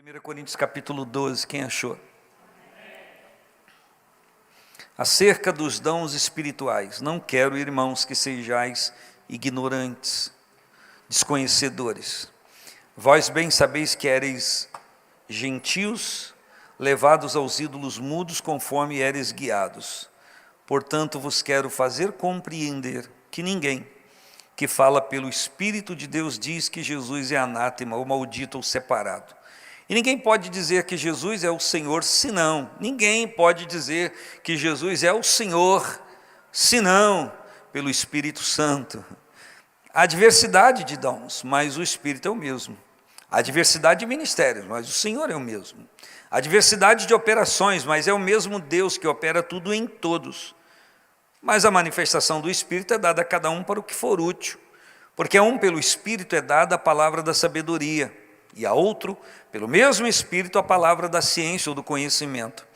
1 Coríntios capítulo 12, quem achou? Acerca dos dons espirituais, não quero, irmãos, que sejais ignorantes, desconhecedores. Vós bem sabeis que éreis gentios, levados aos ídolos mudos, conforme éreis guiados. Portanto, vos quero fazer compreender que ninguém que fala pelo Espírito de Deus diz que Jesus é anátema, ou maldito, ou separado. E ninguém pode dizer que Jesus é o Senhor, senão, ninguém pode dizer que Jesus é o Senhor, senão pelo Espírito Santo. Há diversidade de dons, mas o Espírito é o mesmo. Há diversidade de ministérios, mas o Senhor é o mesmo. Há diversidade de operações, mas é o mesmo Deus que opera tudo em todos. Mas a manifestação do Espírito é dada a cada um para o que for útil, porque a um pelo Espírito é dada a palavra da sabedoria, e a outro, pelo mesmo Espírito, a palavra da ciência ou do conhecimento,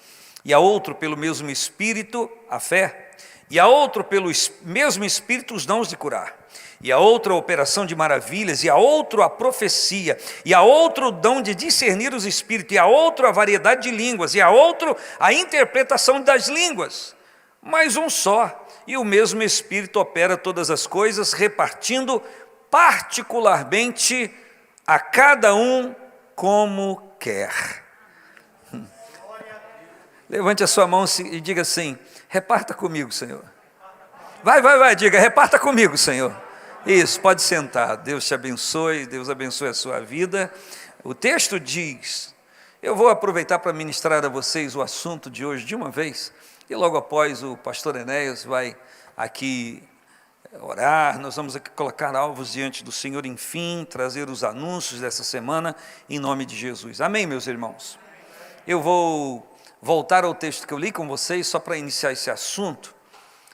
e a outro, pelo mesmo Espírito, a fé, e a outro, pelo mesmo Espírito, os dons de curar, e a outro, a operação de maravilhas, e a outro, a profecia, e a outro, o dom de discernir os espíritos, e a outro, a variedade de línguas, e a outro, a interpretação das línguas. Mas um só, e o mesmo Espírito opera todas as coisas, repartindo particularmente a cada um como quer. Levante a sua mão e diga assim: reparta comigo, Senhor. Vai, diga, reparta comigo, Senhor. Isso, pode sentar. Deus te abençoe, Deus abençoe a sua vida. O texto diz, eu vou aproveitar para ministrar a vocês o assunto de hoje de uma vez, e logo após o pastor Enéas vai aqui orar, nós vamos aqui colocar alvos diante do Senhor, enfim, trazer os anúncios dessa semana, em nome de Jesus. Amém, meus irmãos? Eu vou voltar ao texto que eu li com vocês, só para iniciar esse assunto,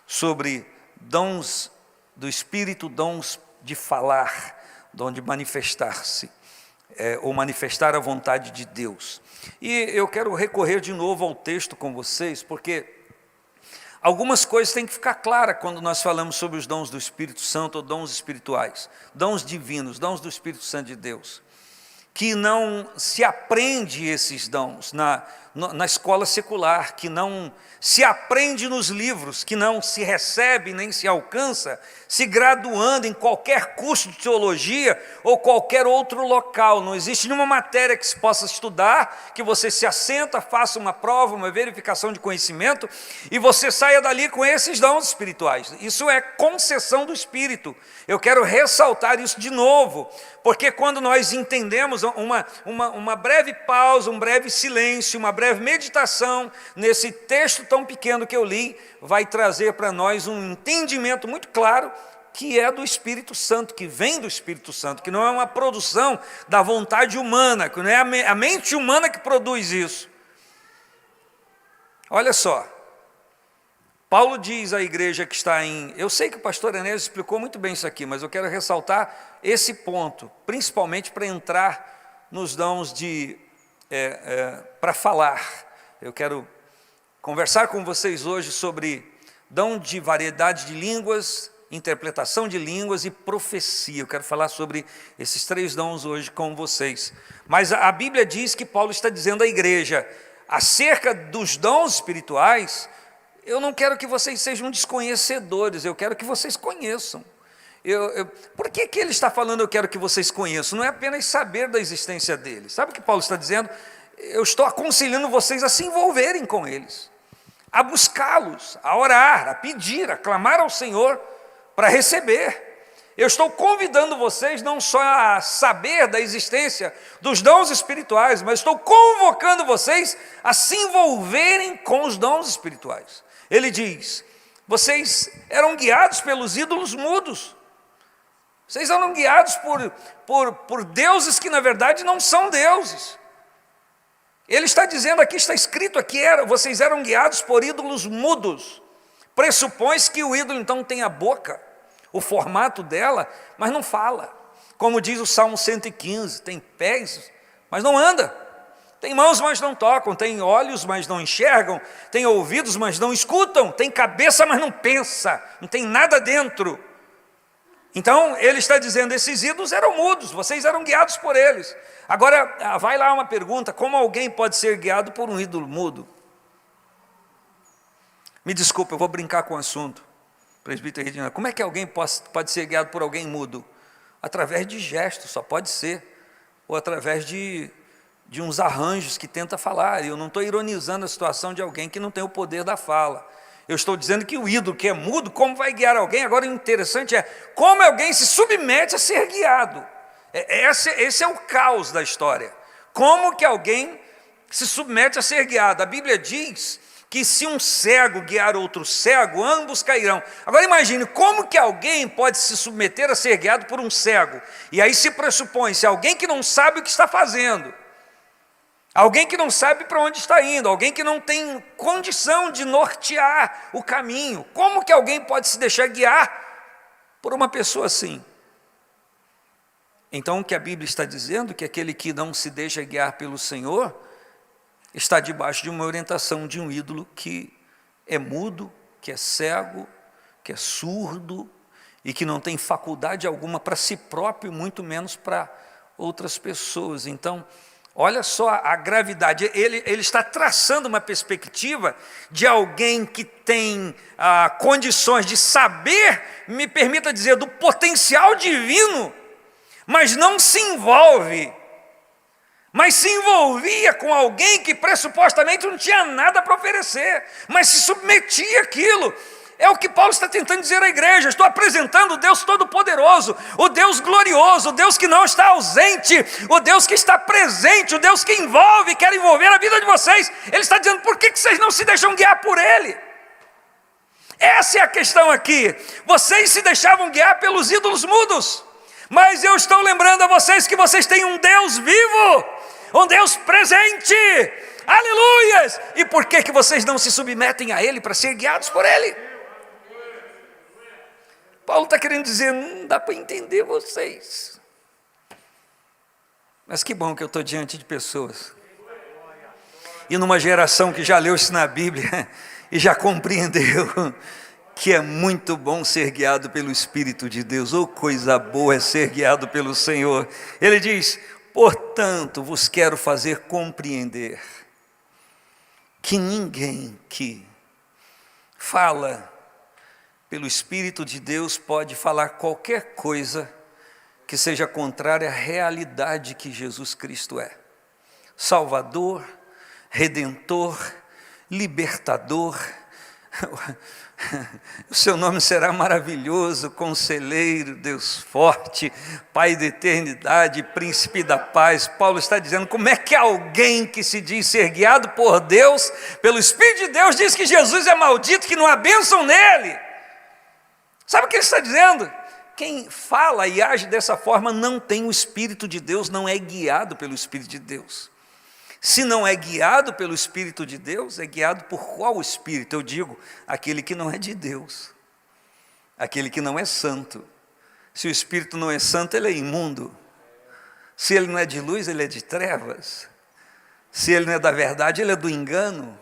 sobre dons do Espírito, dons de falar, dom de manifestar-se, ou manifestar a vontade de Deus. E eu quero recorrer de novo ao texto com vocês, porque algumas coisas têm que ficar claras quando nós falamos sobre os dons do Espírito Santo ou dons espirituais, dons divinos, dons do Espírito Santo de Deus, que não se aprende esses dons na escola secular, que não se aprende nos livros, que não se recebe nem se alcança se graduando em qualquer curso de teologia ou qualquer outro local. Não existe nenhuma matéria que se possa estudar, que você se assenta, faça uma prova, uma verificação de conhecimento e você saia dali com esses dons espirituais. Isso é concessão do Espírito. Eu quero ressaltar isso de novo, porque quando nós entendemos uma breve pausa, um breve silêncio, uma breve meditação nesse texto tão pequeno que eu li, vai trazer para nós um entendimento muito claro que é do Espírito Santo, que vem do Espírito Santo, que não é uma produção da vontade humana, que não é a mente humana que produz isso. Olha só, Paulo diz à igreja que está em... Eu sei que o pastor Enéas explicou muito bem isso aqui, mas eu quero ressaltar esse ponto, principalmente para entrar nos dons para falar. Eu quero conversar com vocês hoje sobre dom de variedade de línguas, interpretação de línguas e profecia. Eu quero falar sobre esses três dons hoje com vocês. Mas a Bíblia diz que Paulo está dizendo à igreja, acerca dos dons espirituais, eu não quero que vocês sejam desconhecedores, eu quero que vocês conheçam. Por que ele está falando eu quero que vocês conheçam? Não é apenas saber da existência deles. Sabe o que Paulo está dizendo? Eu estou aconselhando vocês a se envolverem com eles, a buscá-los, a orar, a pedir, a clamar ao Senhor para receber. Eu estou convidando vocês não só a saber da existência dos dons espirituais, mas estou convocando vocês a se envolverem com os dons espirituais. Ele diz, vocês eram guiados pelos ídolos mudos, vocês eram guiados por deuses que na verdade não são deuses. Ele está dizendo aqui, está escrito aqui, vocês eram guiados por ídolos mudos. Pressupõe-se que o ídolo então tem a boca, o formato dela, mas não fala. Como diz o Salmo 115, tem pés, mas não anda. Tem mãos, mas não tocam. Tem olhos, mas não enxergam. Tem ouvidos, mas não escutam. Tem cabeça, mas não pensa. Não tem nada dentro. Então, ele está dizendo, esses ídolos eram mudos, vocês eram guiados por eles. Agora, vai lá uma pergunta, como alguém pode ser guiado por um ídolo mudo? Me desculpa, eu vou brincar com o assunto. Presbítero Reginaldo, como é que alguém pode ser guiado por alguém mudo? Através de gestos, só pode ser. Ou através de uns arranjos que tenta falar. Eu não estou ironizando a situação de alguém que não tem o poder da fala. Eu estou dizendo que o ídolo que é mudo, como vai guiar alguém? Agora o interessante é como alguém se submete a ser guiado. Esse é o caos da história. Como que alguém se submete a ser guiado? A Bíblia diz que se um cego guiar outro cego, ambos cairão. Agora imagine, como que alguém pode se submeter a ser guiado por um cego? E aí se pressupõe, se alguém que não sabe o que está fazendo, alguém que não sabe para onde está indo, alguém que não tem condição de nortear o caminho, como que alguém pode se deixar guiar por uma pessoa assim? Então o que a Bíblia está dizendo, que aquele que não se deixa guiar pelo Senhor, está debaixo de uma orientação de um ídolo que é mudo, que é cego, que é surdo, e que não tem faculdade alguma para si próprio, muito menos para outras pessoas. Então, olha só a gravidade, ele está traçando uma perspectiva de alguém que tem condições de saber, me permita dizer, do potencial divino, mas não se envolve, mas se envolvia com alguém que pressupostamente não tinha nada para oferecer, mas se submetia àquilo. É o que Paulo está tentando dizer à igreja. Estou apresentando o Deus Todo-Poderoso, o Deus glorioso, o Deus que não está ausente, o Deus que está presente, o Deus que envolve, quer envolver a vida de vocês. Ele está dizendo, por que vocês não se deixam guiar por Ele? Essa é a questão aqui. Vocês se deixavam guiar pelos ídolos mudos, mas eu estou lembrando a vocês que vocês têm um Deus vivo, um Deus presente, aleluias! E por que vocês não se submetem a Ele para ser guiados por Ele? Paulo está querendo dizer, não dá para entender vocês. Mas que bom que eu estou diante de pessoas, e numa geração que já leu isso na Bíblia, e já compreendeu, que é muito bom ser guiado pelo Espírito de Deus. Oh, coisa boa é ser guiado pelo Senhor. Ele diz, portanto, vos quero fazer compreender que ninguém que fala pelo Espírito de Deus pode falar qualquer coisa que seja contrária à realidade que Jesus Cristo é. Salvador, Redentor, Libertador. O seu nome será maravilhoso, Conselheiro, Deus forte, Pai da eternidade, Príncipe da paz. Paulo está dizendo, como é que alguém que se diz ser guiado por Deus, pelo Espírito de Deus, diz que Jesus é maldito, que não há bênção nele? Sabe o que ele está dizendo? Quem fala e age dessa forma não tem o Espírito de Deus, não é guiado pelo Espírito de Deus. Se não é guiado pelo Espírito de Deus, é guiado por qual Espírito? Eu digo, aquele que não é de Deus, aquele que não é santo. Se o Espírito não é santo, ele é imundo. Se ele não é de luz, ele é de trevas. Se ele não é da verdade, ele é do engano.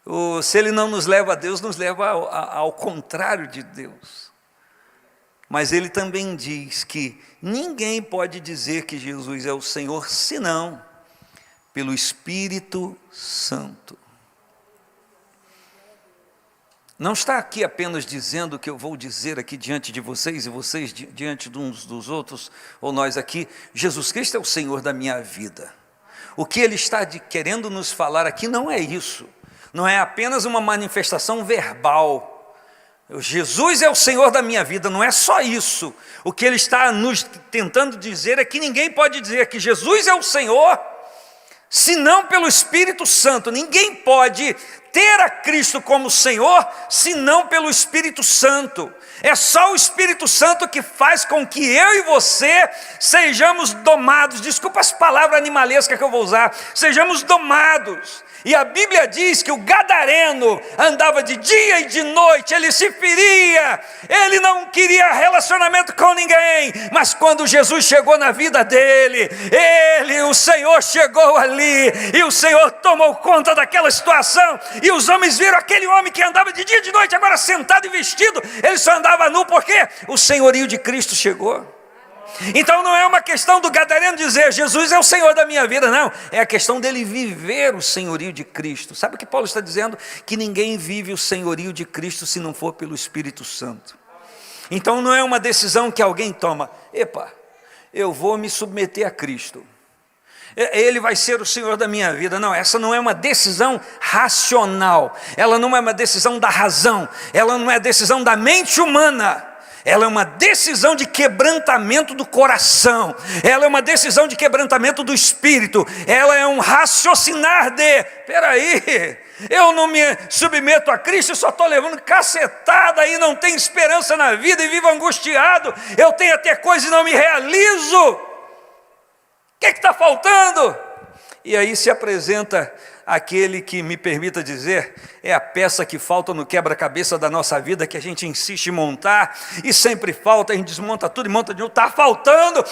Ou se ele não nos leva a Deus, nos leva ao contrário de Deus. Mas ele também diz que ninguém pode dizer que Jesus é o Senhor, senão pelo Espírito Santo. Não está aqui apenas dizendo o que eu vou dizer aqui diante de vocês, e vocês diante de uns dos outros, ou nós aqui, Jesus Cristo é o Senhor da minha vida. O que Ele está querendo nos falar aqui não é isso, não é apenas uma manifestação verbal. Jesus é o Senhor da minha vida, não é só isso. O que Ele está nos tentando dizer é que ninguém pode dizer que Jesus é o Senhor, senão pelo Espírito Santo. Ninguém pode ter a Cristo como Senhor, senão pelo Espírito Santo. É só o Espírito Santo que faz com que eu e você sejamos domados, desculpa as palavras animalescas que eu vou usar, sejamos domados. E a Bíblia diz que o gadareno andava de dia e de noite, ele se feria, ele não queria relacionamento com ninguém, mas quando Jesus chegou na vida dele, o Senhor chegou ali, e o Senhor tomou conta daquela situação, e os homens viram aquele homem que andava de dia e de noite, agora sentado e vestido, ele só andava nu, porque o senhorio de Cristo chegou. Então não é uma questão do gadareno dizer, Jesus é o Senhor da minha vida, não, é a questão dele viver o senhorio de Cristo. Sabe o que Paulo está dizendo? Que ninguém vive o senhorio de Cristo se não for pelo Espírito Santo. Então não é uma decisão que alguém toma, epa, eu vou me submeter a Cristo, Ele vai ser o Senhor da minha vida. Não, essa não é uma decisão racional, ela não é uma decisão da razão, ela não é decisão da mente humana, ela é uma decisão de quebrantamento do coração, ela é uma decisão de quebrantamento do espírito, ela é um raciocinar de, peraí, eu não me submeto a Cristo, eu só estou levando cacetada e não tenho esperança na vida e vivo angustiado, eu tenho até coisa e não me realizo, o que está faltando? E aí se apresenta aquele que, me permita dizer, é a peça que falta no quebra-cabeça da nossa vida, que a gente insiste em montar, e sempre falta, a gente desmonta tudo e monta de novo, está faltando,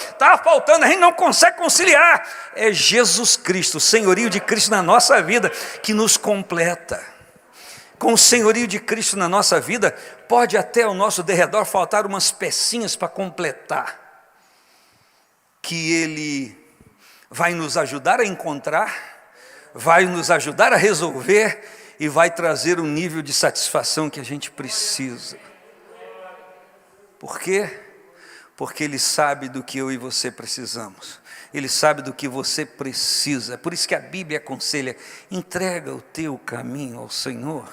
a gente não consegue conciliar. É Jesus Cristo, o senhorio de Cristo na nossa vida, que nos completa. Com o senhorio de Cristo na nossa vida, pode até ao nosso derredor faltar umas pecinhas para completar, que Ele vai nos ajudar a encontrar, vai nos ajudar a resolver e vai trazer o nível de satisfação que a gente precisa. Por quê? Porque Ele sabe do que eu e você precisamos. Ele sabe do que você precisa. Por isso que a Bíblia aconselha, entrega o teu caminho ao Senhor.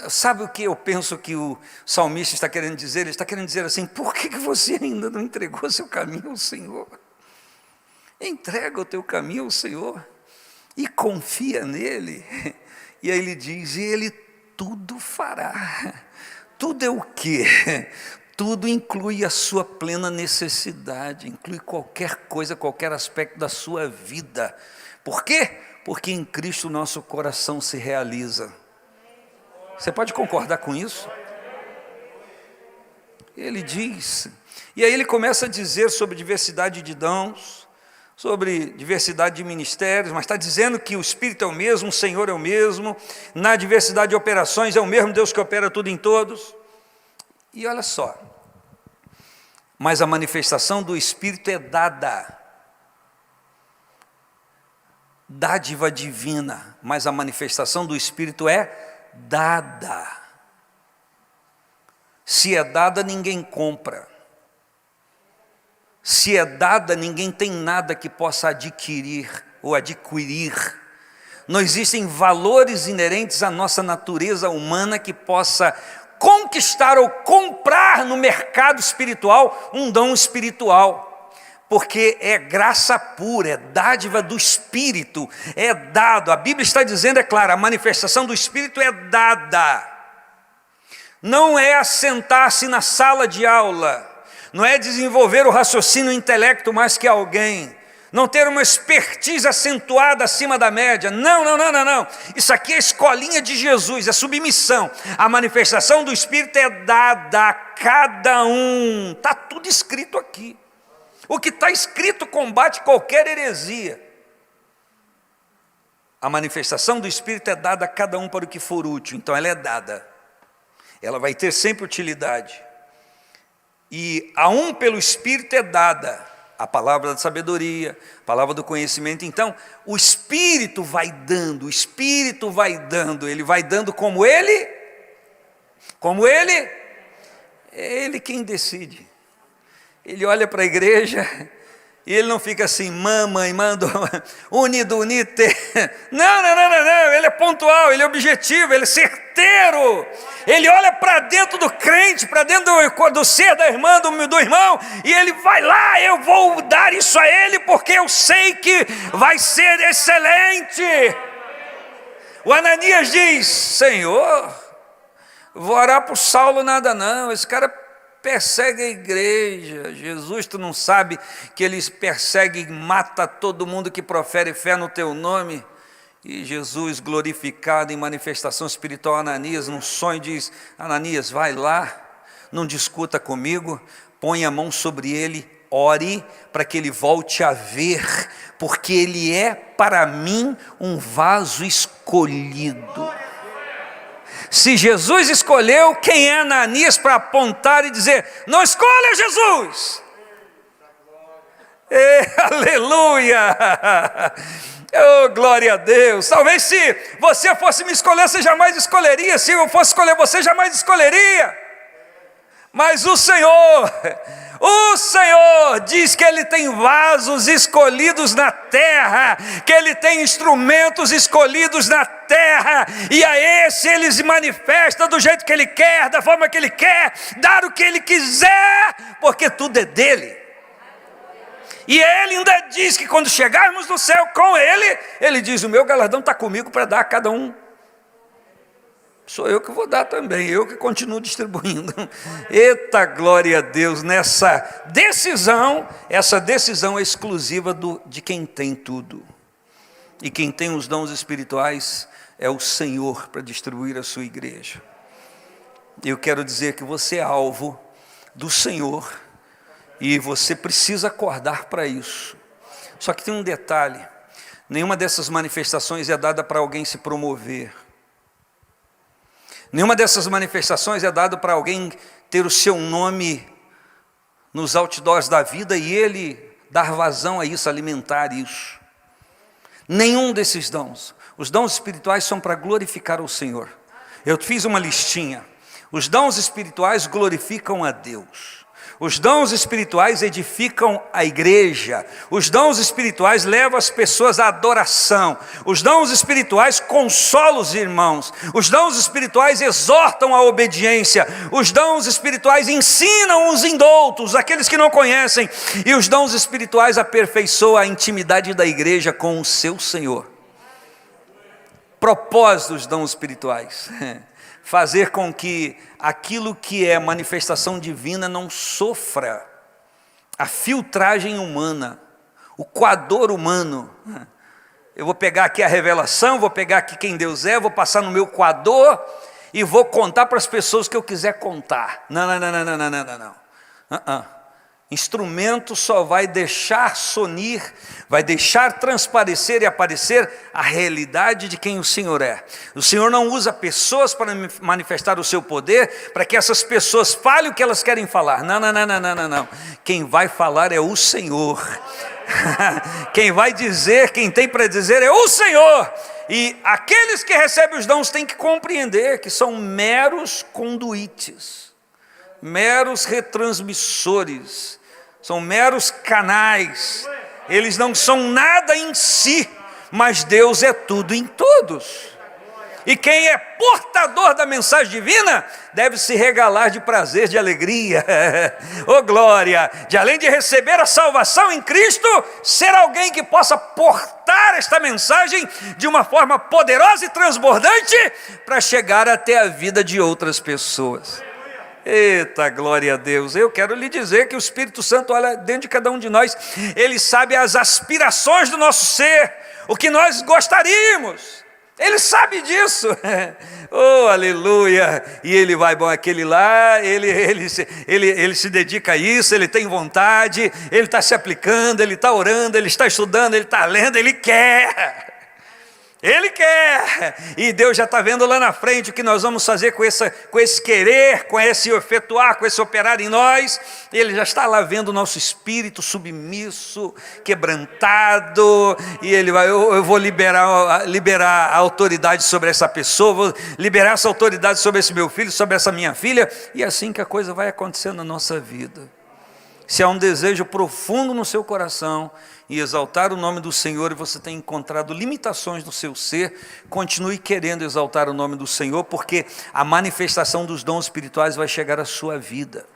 Sabe o que eu penso que o salmista está querendo dizer? Ele está querendo dizer assim, por que você ainda não entregou seu caminho ao Senhor? Entrega o teu caminho ao Senhor e confia nele. E aí ele diz, e Ele tudo fará. Tudo é o quê? Tudo inclui a sua plena necessidade, inclui qualquer coisa, qualquer aspecto da sua vida. Por quê? Porque em Cristo o nosso coração se realiza. Você pode concordar com isso? Ele diz, e aí ele começa a dizer sobre diversidade de dons, sobre diversidade de ministérios, mas está dizendo que o Espírito é o mesmo, o Senhor é o mesmo, na diversidade de operações é o mesmo Deus que opera tudo em todos. E olha só, mas a manifestação do Espírito é dada, dádiva divina, mas a manifestação do Espírito é dada. Se é dada, ninguém compra. Se é dada, ninguém tem nada que possa adquirir ou adquirir. Não existem valores inerentes à nossa natureza humana que possa conquistar ou comprar no mercado espiritual um dom espiritual. Porque é graça pura, é dádiva do Espírito, é dado. A Bíblia está dizendo, é claro, a manifestação do Espírito é dada. Não é assentar-se na sala de aula, não é desenvolver o raciocínio e o intelecto mais que alguém, não ter uma expertise acentuada acima da média, não, isso aqui é a escolinha de Jesus, é submissão, a manifestação do Espírito é dada a cada um, está tudo escrito aqui, o que está escrito combate qualquer heresia, a manifestação do Espírito é dada a cada um para o que for útil, então ela é dada, ela vai ter sempre utilidade. E a um pelo Espírito é dada a palavra da sabedoria, a palavra do conhecimento. Então, o Espírito vai dando, Ele vai dando como Ele, é Ele quem decide. Ele olha para a igreja e Ele não fica assim, mamãe, mando, unido, unite. Não, Ele é pontual, Ele é objetivo, Ele é certeiro. Ele olha para dentro do crente, para dentro do ser da irmã, do irmão, e Ele vai lá, eu vou dar isso a ele, porque eu sei que vai ser excelente. O Ananias diz, Senhor, vou orar por Saulo nada não, esse cara persegue a igreja. Jesus, tu não sabe que ele persegue e mata todo mundo que profere fé no teu nome? E Jesus, glorificado em manifestação espiritual, Ananias, num sonho, diz, Ananias, vai lá, não discuta comigo, põe a mão sobre ele ore para que ele volte a ver, porque ele é para mim um vaso escolhido. Se Jesus escolheu, quem é Ananias para apontar e dizer: não escolha Jesus? Aleluia! Oh, glória a Deus. Talvez se você fosse me escolher, você jamais escolheria. Se eu fosse escolher você, jamais escolheria. Mas o Senhor diz que Ele tem vasos escolhidos na terra, que Ele tem instrumentos escolhidos na terra, e a esse Ele se manifesta do jeito que Ele quer, da forma que Ele quer, dar o que Ele quiser, porque tudo é dEle. E Ele ainda diz que quando chegarmos no céu com Ele, Ele diz: o meu galardão está comigo para dar a cada um. Sou eu que vou dar também, eu que continuo distribuindo. Eita, glória a Deus, nessa decisão, essa decisão é exclusiva de quem tem tudo. E quem tem os dons espirituais é o Senhor para distribuir a sua igreja. Eu quero dizer que você é alvo do Senhor e você precisa acordar para isso. Só que tem um detalhe: nenhuma dessas manifestações é dada para alguém se promover. Nenhuma dessas manifestações é dada para alguém ter o seu nome nos outdoors da vida e ele dar vazão a isso, alimentar isso. Nenhum desses dons. Os dons espirituais são para glorificar o Senhor. Eu fiz uma listinha. Os dons espirituais glorificam a Deus. Os dons espirituais edificam a igreja. Os dons espirituais levam as pessoas à adoração. Os dons espirituais consolam os irmãos. Os dons espirituais exortam a obediência. Os dons espirituais ensinam uns indoutos, aqueles que não conhecem. E os dons espirituais aperfeiçoam a intimidade da igreja com o seu Senhor. Propósito dos dons espirituais: fazer com que aquilo que é manifestação divina não sofra a filtragem humana, o coador humano. Eu vou pegar aqui a revelação, vou pegar aqui quem Deus é, vou passar no meu coador e vou contar para as pessoas que eu quiser contar. Não. Instrumento só vai deixar sonir, vai deixar transparecer e aparecer a realidade de quem o Senhor é. O Senhor não usa pessoas para manifestar o seu poder, para que essas pessoas falem o que elas querem falar. Não. Quem vai falar é o Senhor. Quem vai dizer, quem tem para dizer é o Senhor. E aqueles que recebem os dons têm que compreender que são meros conduítes, meros retransmissores, são meros canais. Eles não são nada em si, mas Deus é tudo em todos. E quem é portador da mensagem divina deve se regalar de prazer, de alegria, oh glória, de além de receber a salvação em Cristo, ser alguém que possa portar esta mensagem de uma forma poderosa e transbordante para chegar até a vida de outras pessoas. Eita, glória a Deus. Eu quero lhe dizer que o Espírito Santo olha dentro de cada um de nós. Ele sabe as aspirações do nosso ser, o que nós gostaríamos. Ele sabe disso. Oh, aleluia. E ele vai, bom, aquele lá, ele se dedica a isso, ele tem vontade, ele está se aplicando, ele está orando, ele está estudando, ele está lendo, ele quer. Ele quer, e Deus já está vendo lá na frente o que nós vamos fazer com esse querer, com esse efetuar, com esse operar em nós. Ele já está lá vendo o nosso espírito submisso, quebrantado, e Ele vai, eu vou liberar a autoridade sobre essa pessoa, vou liberar essa autoridade sobre esse meu filho, sobre essa minha filha, e é assim que a coisa vai acontecendo na nossa vida. Se há um desejo profundo no seu coração e exaltar o nome do Senhor, e você tem encontrado limitações no seu ser, continue querendo exaltar o nome do Senhor, porque a manifestação dos dons espirituais vai chegar à sua vida,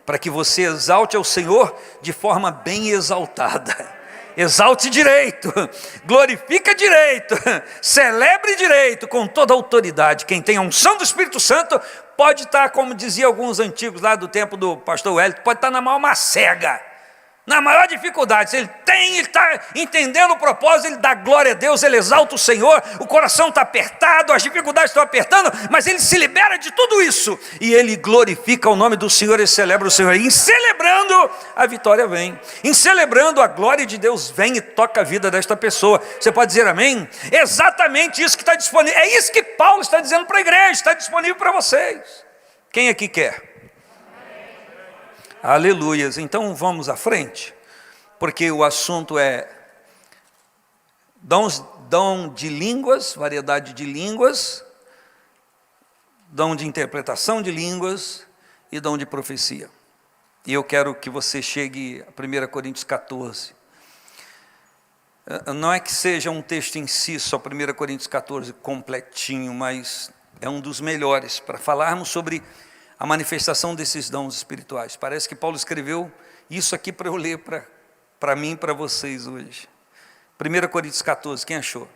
para que você exalte ao Senhor de forma bem exaltada. Exalte direito, glorifica direito, celebre direito, com toda a autoridade. Quem tem a unção do Espírito Santo pode estar, como dizia alguns antigos lá do tempo do pastor Wellington, pode estar na mão uma cega. Na maior dificuldade, se ele está entendendo o propósito, ele dá glória a Deus, ele exalta o Senhor, o coração está apertado, as dificuldades estão apertando, mas ele se libera de tudo isso, e ele glorifica o nome do Senhor, ele celebra o Senhor, e em celebrando, a vitória vem, em celebrando, a glória de Deus vem e toca a vida desta pessoa. Você pode dizer amém? Exatamente isso que está disponível, é isso que Paulo está dizendo para a igreja, está disponível para vocês. Quem aqui quer? Aleluias, então vamos à frente, porque o assunto é dom de línguas, variedade de línguas, dom de interpretação de línguas e dom de profecia. E eu quero que você chegue a 1 Coríntios 14. Não é que seja um texto em si, só 1 Coríntios 14 completinho, mas é um dos melhores para falarmos sobre a manifestação desses dons espirituais. Parece que Paulo escreveu isso aqui para eu ler para mim e para vocês hoje. 1 Coríntios 14, quem achou?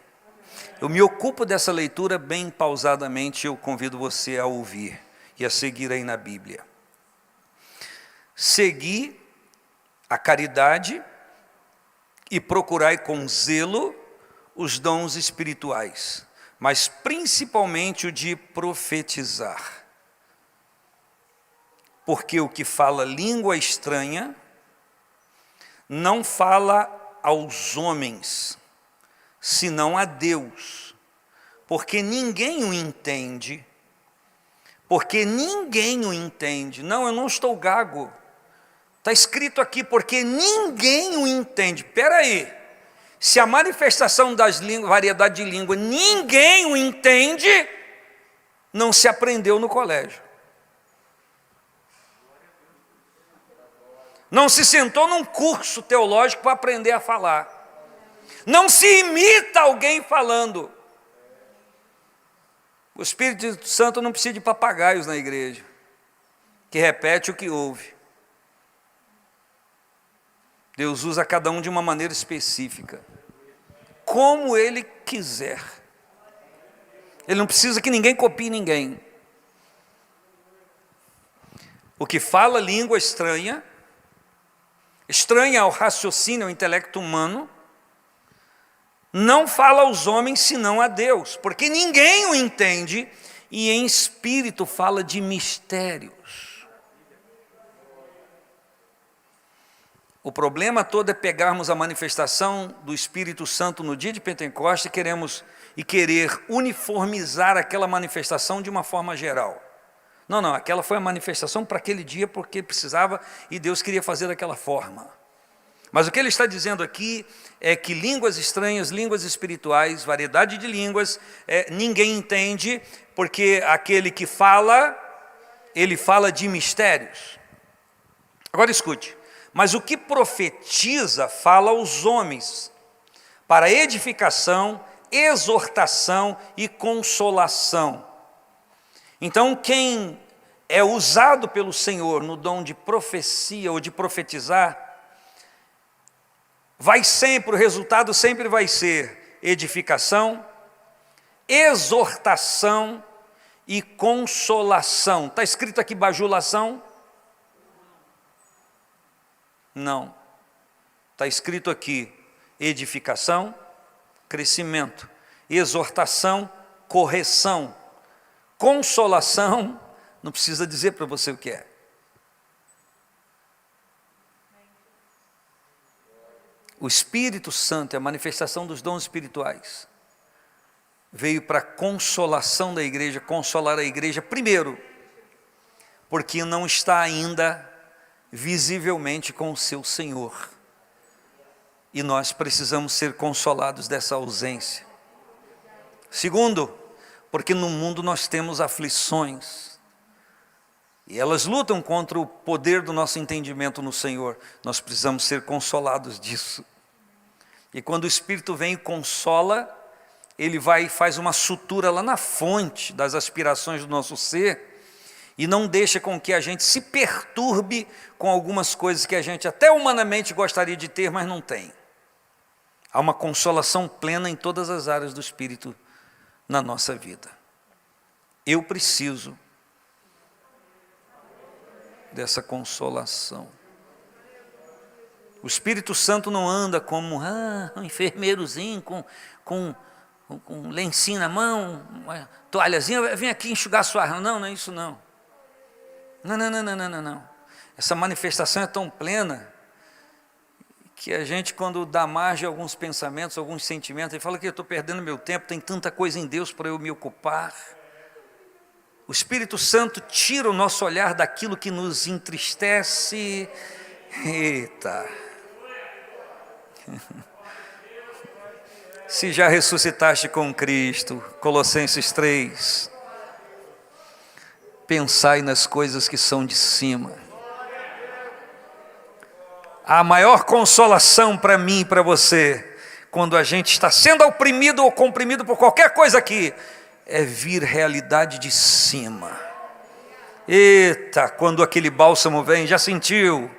Eu me ocupo dessa leitura bem pausadamente, eu convido você a ouvir e a seguir aí na Bíblia. Segui a caridade e procurai com zelo os dons espirituais, mas principalmente o de profetizar. Porque o que fala língua estranha não fala aos homens, senão a Deus, porque ninguém o entende. Não, eu não estou gago. Está escrito aqui, porque ninguém o entende. Espera aí, se a manifestação das línguas, variedade de língua, ninguém o entende, não se aprendeu no colégio. Não se sentou num curso teológico para aprender a falar. Não se imita alguém falando. O Espírito Santo não precisa de papagaios na igreja, que repete o que ouve. Deus usa cada um de uma maneira específica, como Ele quiser. Ele não precisa que ninguém copie ninguém. O que fala língua estranha ao raciocínio, ao intelecto humano, não fala aos homens senão a Deus, porque ninguém o entende, e em espírito fala de mistérios. O problema todo é pegarmos a manifestação do Espírito Santo no dia de Pentecostes e querer uniformizar aquela manifestação de uma forma geral. Não, aquela foi a manifestação para aquele dia porque precisava e Deus queria fazer daquela forma. Mas o que ele está dizendo aqui é que línguas estranhas, línguas espirituais, variedade de línguas, ninguém entende, porque aquele que fala, ele fala de mistérios. Agora escute, mas o que profetiza fala aos homens, para edificação, exortação e consolação. Então, quem é usado pelo Senhor no dom de profecia ou de profetizar, o resultado sempre vai ser edificação, exortação e consolação. Está escrito aqui bajulação? Não. Está escrito aqui edificação, crescimento, exortação, correção. Consolação, não precisa dizer para você o que é. O Espírito Santo, a manifestação dos dons espirituais, veio para a consolação da igreja, consolar a igreja, primeiro, porque não está ainda visivelmente com o seu Senhor. E nós precisamos ser consolados dessa ausência. Segundo, porque no mundo nós temos aflições, e elas lutam contra o poder do nosso entendimento no Senhor. Nós precisamos ser consolados disso. E quando o Espírito vem e consola, ele vai e faz uma sutura lá na fonte das aspirações do nosso ser, e não deixa com que a gente se perturbe com algumas coisas que a gente até humanamente gostaria de ter, mas não tem. Há uma consolação plena em todas as áreas do Espírito na nossa vida. Eu preciso dessa consolação. O Espírito Santo não anda como um enfermeirozinho com um lencinho na mão, uma toalhazinha, vem aqui enxugar sua mão. Não, não é isso não. Não. Essa manifestação é tão plena que a gente, quando dá margem a alguns pensamentos, alguns sentimentos, ele fala que eu estou perdendo meu tempo, tem tanta coisa em Deus para eu me ocupar. O Espírito Santo tira o nosso olhar daquilo que nos entristece. Eita! Se já ressuscitaste com Cristo, Colossenses 3, pensai nas coisas que são de cima. A maior consolação para mim e para você, quando a gente está sendo oprimido ou comprimido por qualquer coisa aqui, é vir realidade de cima. Eita, quando aquele bálsamo vem, já sentiu?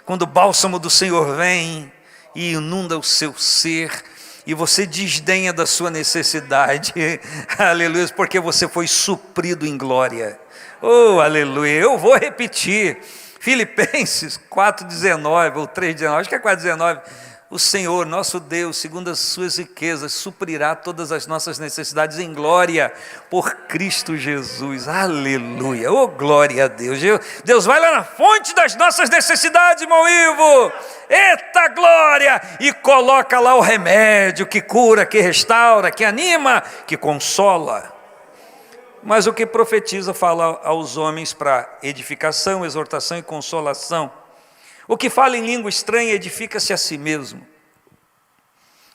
Quando o bálsamo do Senhor vem e inunda o seu ser, e você desdenha da sua necessidade, aleluia, porque você foi suprido em glória. Oh, aleluia, eu vou repetir, Filipenses 4,19 ou 3,19, acho que é 4,19, o Senhor, nosso Deus, segundo as suas riquezas, suprirá todas as nossas necessidades em glória, por Cristo Jesus, aleluia, oh glória a Deus, Deus vai lá na fonte das nossas necessidades, irmão Ivo, eita glória, e coloca lá o remédio que cura, que restaura, que anima, que consola. Mas o que profetiza fala aos homens para edificação, exortação e consolação. O que fala em língua estranha edifica-se a si mesmo.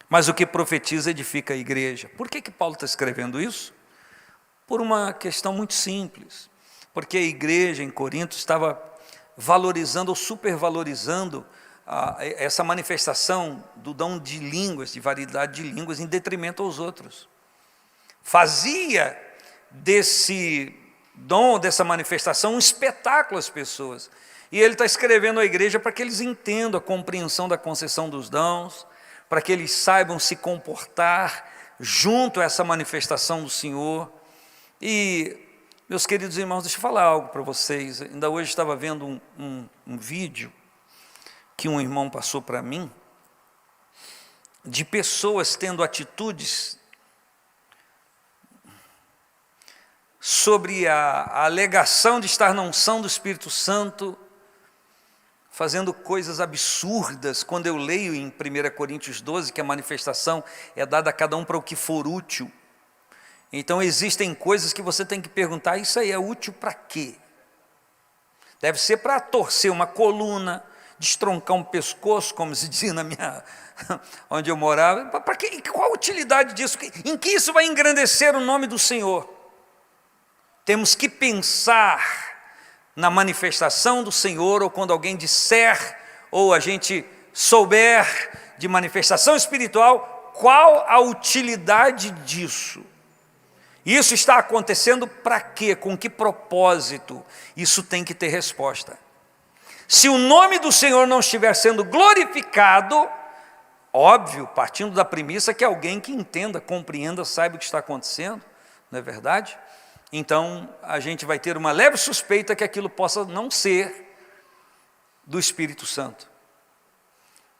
Mas o que profetiza edifica a igreja. Por que Paulo está escrevendo isso? Por uma questão muito simples. Porque a igreja em Corinto estava valorizando ou supervalorizando essa manifestação do dom de línguas, de variedade de línguas, em detrimento aos outros. Fazia desse dom, dessa manifestação, um espetáculo às pessoas. E ele está escrevendo à igreja para que eles entendam a compreensão da concessão dos dons, para que eles saibam se comportar junto a essa manifestação do Senhor. E, meus queridos irmãos, deixa eu falar algo para vocês. Ainda hoje estava vendo um vídeo que um irmão passou para mim, de pessoas tendo atitudes sobre a alegação de estar na unção do Espírito Santo, fazendo coisas absurdas. Quando eu leio em 1 Coríntios 12, que a manifestação é dada a cada um para o que for útil. Então existem coisas que você tem que perguntar, isso aí é útil para quê? Deve ser para torcer uma coluna, destroncar um pescoço, como se dizia na minha, onde eu morava. Para quê? Qual a utilidade disso? Em que isso vai engrandecer o nome do Senhor? Temos que pensar na manifestação do Senhor, ou quando alguém disser, ou a gente souber de manifestação espiritual, qual a utilidade disso? Isso está acontecendo para quê? Com que propósito? Isso tem que ter resposta. Se o nome do Senhor não estiver sendo glorificado, óbvio, partindo da premissa que alguém que entenda, compreenda, saiba o que está acontecendo, não é verdade? Então, a gente vai ter uma leve suspeita que aquilo possa não ser do Espírito Santo.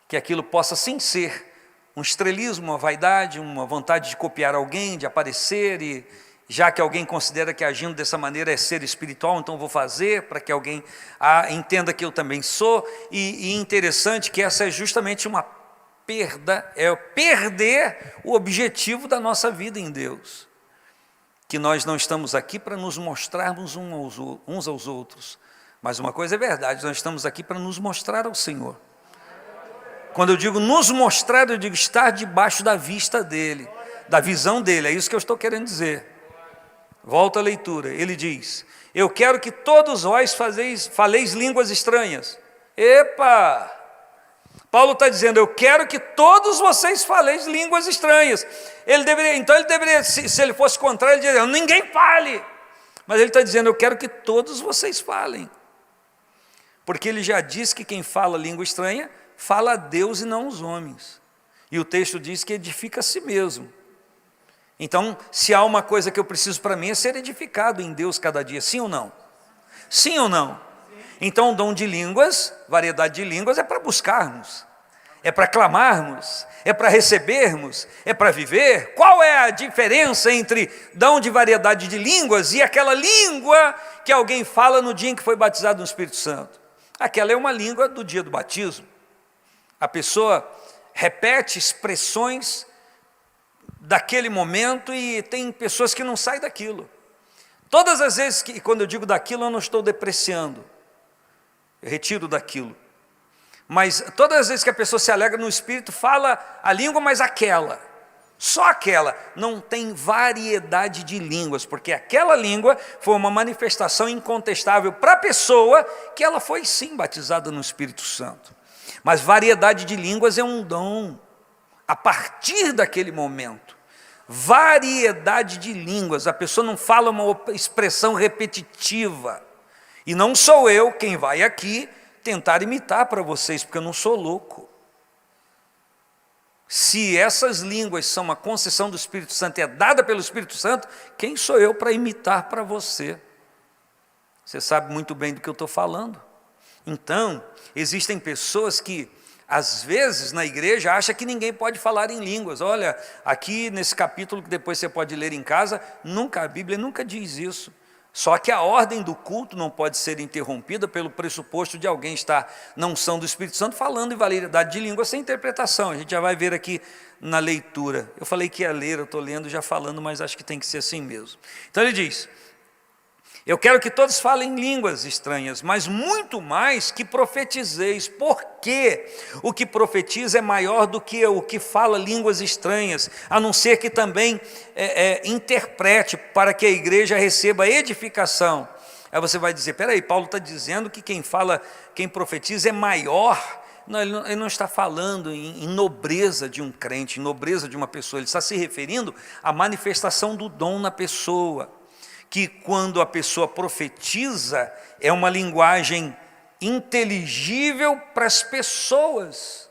Que aquilo possa sim ser um estrelismo, uma vaidade, uma vontade de copiar alguém, de aparecer, e já que alguém considera que agindo dessa maneira é ser espiritual, então vou fazer para que alguém entenda que eu também sou. E interessante que essa é justamente uma perda, é perder o objetivo da nossa vida em Deus. Que nós não estamos aqui para nos mostrarmos uns aos outros, mas uma coisa é verdade, nós estamos aqui para nos mostrar ao Senhor. Quando eu digo nos mostrar, eu digo estar debaixo da vista dEle, da visão dEle, é isso que eu estou querendo dizer. Volta à leitura, ele diz, eu quero que todos vós faleis línguas estranhas. Epa! Paulo está dizendo, eu quero que todos vocês faleis línguas estranhas. Ele deveria, se ele fosse contrário, ele diria, ninguém fale. Mas ele está dizendo, eu quero que todos vocês falem. Porque ele já disse que quem fala língua estranha, fala a Deus e não os homens. E o texto diz que edifica a si mesmo. Então, se há uma coisa que eu preciso para mim, é ser edificado em Deus cada dia, sim ou não? Sim ou não? Então, o dom de línguas, variedade de línguas, é para buscarmos, é para clamarmos, é para recebermos, é para viver. Qual é a diferença entre dom de variedade de línguas e aquela língua que alguém fala no dia em que foi batizado no Espírito Santo? Aquela é uma língua do dia do batismo. A pessoa repete expressões daquele momento e tem pessoas que não saem daquilo. Todas as vezes que, quando eu digo daquilo, eu não estou depreciando, eu retiro daquilo. Mas todas as vezes que a pessoa se alegra no Espírito, fala a língua, mas aquela, só aquela, não tem variedade de línguas, porque aquela língua foi uma manifestação incontestável para a pessoa que ela foi sim batizada no Espírito Santo. Mas variedade de línguas é um dom, a partir daquele momento. Variedade de línguas, a pessoa não fala uma expressão repetitiva. E não sou eu quem vai aqui tentar imitar para vocês, porque eu não sou louco. Se essas línguas são uma concessão do Espírito Santo e é dada pelo Espírito Santo, quem sou eu para imitar para você? Você sabe muito bem do que eu estou falando. Então, existem pessoas que, às vezes, na igreja, acham que ninguém pode falar em línguas. Olha, aqui nesse capítulo, que depois você pode ler em casa, a Bíblia nunca diz isso. Só que a ordem do culto não pode ser interrompida pelo pressuposto de alguém estar na unção do Espírito Santo falando em variedade de línguas sem interpretação. A gente já vai ver aqui na leitura. Eu falei que ia ler, eu estou lendo já falando, mas acho que tem que ser assim mesmo. Então ele diz: eu quero que todos falem línguas estranhas, mas muito mais que profetizeis, porque o que profetiza é maior do que o que fala línguas estranhas, a não ser que também interprete para que a igreja receba edificação. Aí você vai dizer, peraí, Paulo está dizendo que quem profetiza é maior. Não, ele não está falando em nobreza de um crente, em nobreza de uma pessoa, ele está se referindo à manifestação do dom na pessoa. Que quando a pessoa profetiza, é uma linguagem inteligível para as pessoas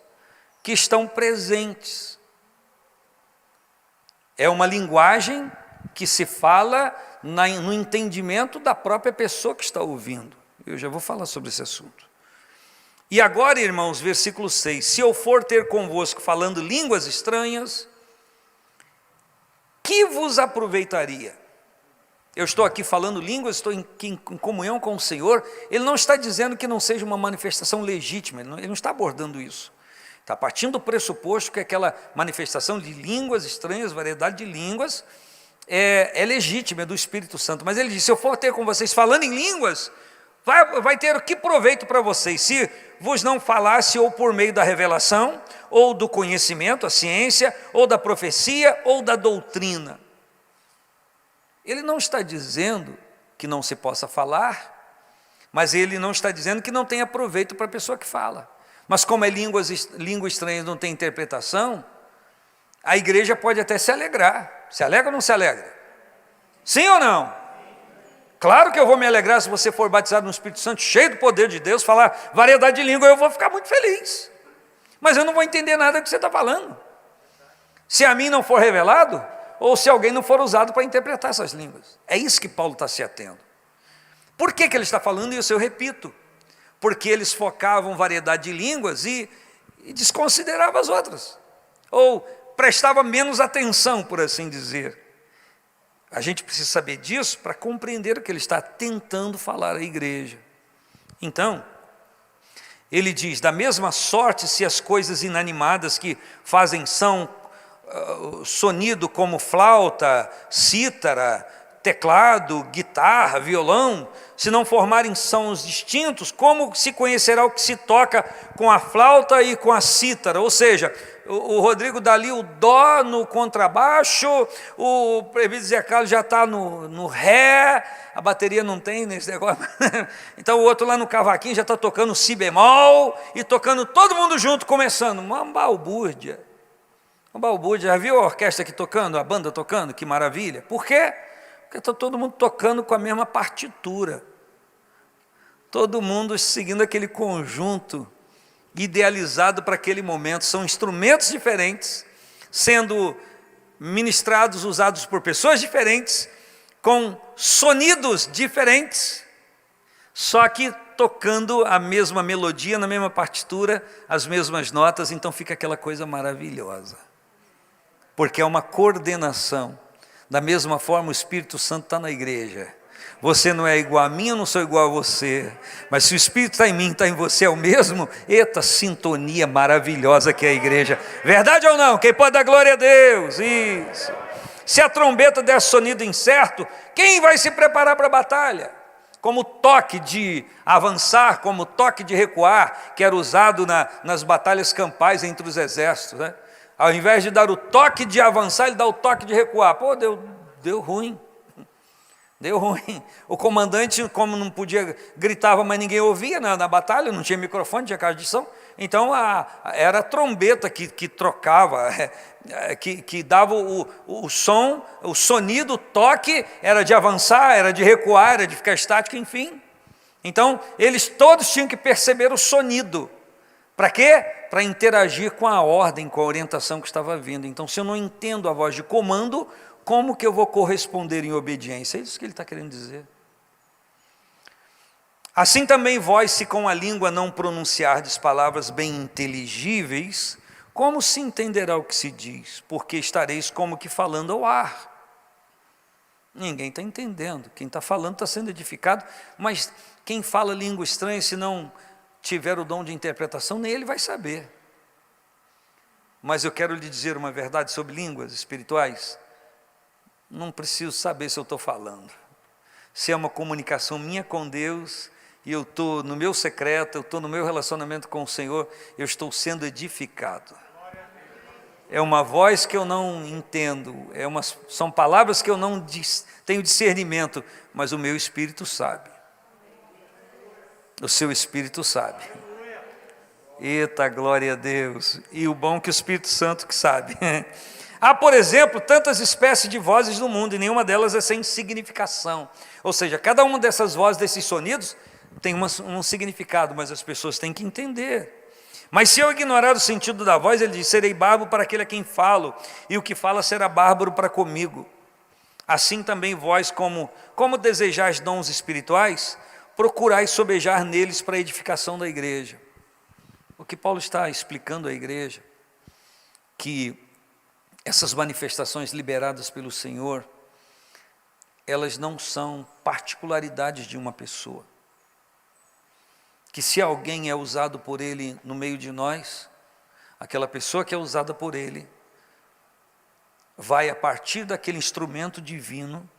que estão presentes. É uma linguagem que se fala no entendimento da própria pessoa que está ouvindo. Eu já vou falar sobre esse assunto. E agora, irmãos, versículo 6. Se eu for ter convosco falando línguas estranhas, que vos aproveitaria? Eu estou aqui falando línguas, estou em comunhão com o Senhor. Ele não está dizendo que não seja uma manifestação legítima, ele não está abordando isso. Está partindo do pressuposto que aquela manifestação de línguas estranhas, variedade de línguas, é legítima, é do Espírito Santo. Mas ele diz, se eu for ter com vocês falando em línguas, vai ter o que proveito para vocês? Se vos não falasse ou por meio da revelação, ou do conhecimento, a ciência, ou da profecia, ou da doutrina. Ele não está dizendo que não se possa falar, mas ele não está dizendo que não tenha proveito para a pessoa que fala. Mas como língua estranha não tem interpretação, a igreja pode até se alegrar. Se alegra ou não se alegra? Sim ou não? Claro que eu vou me alegrar se você for batizado no Espírito Santo, cheio do poder de Deus, falar variedade de língua, eu vou ficar muito feliz. Mas eu não vou entender nada do que você está falando. Se a mim não for revelado, ou se alguém não for usado para interpretar essas línguas. É isso que Paulo está se atendo. Por que ele está falando isso? Eu repito. Porque eles focavam variedade de línguas e desconsideravam as outras. Ou prestava menos atenção, por assim dizer. A gente precisa saber disso para compreender o que ele está tentando falar à igreja. Então, ele diz, da mesma sorte, se as coisas inanimadas que fazem sonido como flauta, cítara, teclado, guitarra, violão, se não formarem sons distintos, como se conhecerá o que se toca com a flauta e com a cítara? Ou seja, o Rodrigo dá ali o dó no contrabaixo, o presbítero Zé Carlos já está no ré, a bateria não tem nesse negócio, então o outro lá no cavaquinho já está tocando si bemol, e tocando todo mundo junto, começando, uma balbúrdia. Já viu a orquestra aqui tocando, a banda tocando? Que maravilha. Por quê? Porque está todo mundo tocando com a mesma partitura. Todo mundo seguindo aquele conjunto idealizado para aquele momento. São instrumentos diferentes, sendo ministrados, usados por pessoas diferentes, com sonidos diferentes. Só que tocando a mesma melodia, na mesma partitura, as mesmas notas, então fica aquela coisa maravilhosa. Porque é uma coordenação. Da mesma forma, o Espírito Santo está na igreja. Você não é igual a mim, eu não sou igual a você. Mas se o Espírito está em mim, está em você, é o mesmo. Eita, sintonia maravilhosa que é a igreja. Verdade ou não? Quem pode dar glória a Deus? Isso. Se a trombeta der sonido incerto, quem vai se preparar para a batalha? Como toque de avançar, como toque de recuar, que era usado nas batalhas campais entre os exércitos, né? Ao invés de dar o toque de avançar, ele dá o toque de recuar. Pô, deu ruim. Deu ruim. O comandante, como não podia, gritava, mas ninguém ouvia na batalha, não tinha microfone, tinha caixa de som. Então era a trombeta que trocava, que dava o som, o sonido, o toque, era de avançar, era de recuar, era de ficar estático, enfim. Então eles todos tinham que perceber o sonido. Para quê? Para interagir com a ordem, com a orientação que estava vindo. Então, se eu não entendo a voz de comando, como que eu vou corresponder em obediência? É isso que ele está querendo dizer. Assim também vós, se com a língua não pronunciardes palavras bem inteligíveis, como se entenderá o que se diz? Porque estareis como que falando ao ar. Ninguém está entendendo. Quem está falando está sendo edificado, mas quem fala língua estranha, se não tiver o dom de interpretação, nem ele vai saber. Mas eu quero lhe dizer uma verdade sobre línguas espirituais. Não preciso saber se eu estou falando. Se é uma comunicação minha com Deus, e eu estou no meu secreto, eu estou no meu relacionamento com o Senhor, eu estou sendo edificado. É uma voz que eu não entendo, são palavras que eu não tenho discernimento, mas o meu espírito sabe. O seu Espírito sabe. Eita, glória a Deus. E o bom que o Espírito Santo que sabe. Há, por exemplo, tantas espécies de vozes no mundo, e nenhuma delas é sem significação. Ou seja, cada uma dessas vozes, desses sonidos, tem um significado, mas as pessoas têm que entender. Mas se eu ignorar o sentido da voz, ele diz, serei bárbaro para aquele a quem falo, e o que fala será bárbaro para comigo. Assim também vós, como desejais dons espirituais, procurai sobejar neles para a edificação da igreja. O que Paulo está explicando à igreja, que essas manifestações liberadas pelo Senhor, elas não são particularidades de uma pessoa. Que se alguém é usado por Ele no meio de nós, aquela pessoa que é usada por Ele, vai a partir daquele instrumento divino,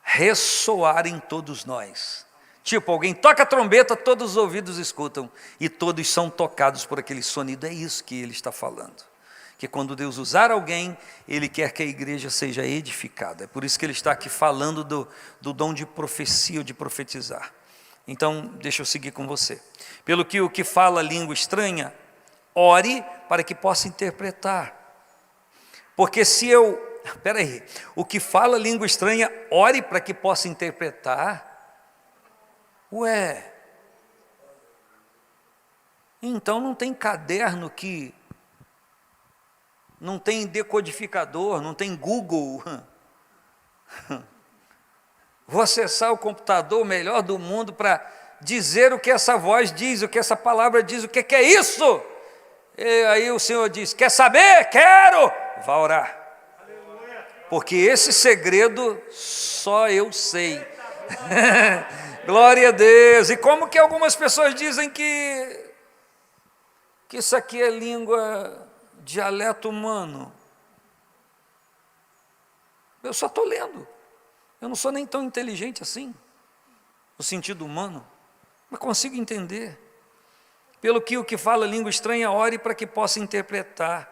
ressoar em todos nós. Tipo, alguém toca a trombeta, todos os ouvidos escutam, e todos são tocados por aquele sonido. É isso que ele está falando. Que quando Deus usar alguém, Ele quer que a igreja seja edificada. É por isso que Ele está aqui falando do dom de profecia, ou de profetizar. Então, deixa eu seguir com você. Pelo que o que fala língua estranha, ore para que possa interpretar. Porque se o que fala língua estranha, ore para que possa interpretar. Ué, então não tem caderno não tem decodificador, não tem Google. Vou acessar o computador melhor do mundo para dizer o que essa voz diz, o que essa palavra diz, o que é isso? E aí o Senhor diz, quer saber? Quero! Vá orar. Porque esse segredo só eu sei. Glória a Deus. E como que algumas pessoas dizem que isso aqui é língua, dialeto humano? Eu só estou lendo. Eu não sou nem tão inteligente assim, no sentido humano, mas consigo entender. Pelo que o que fala língua estranha, ore para que possa interpretar.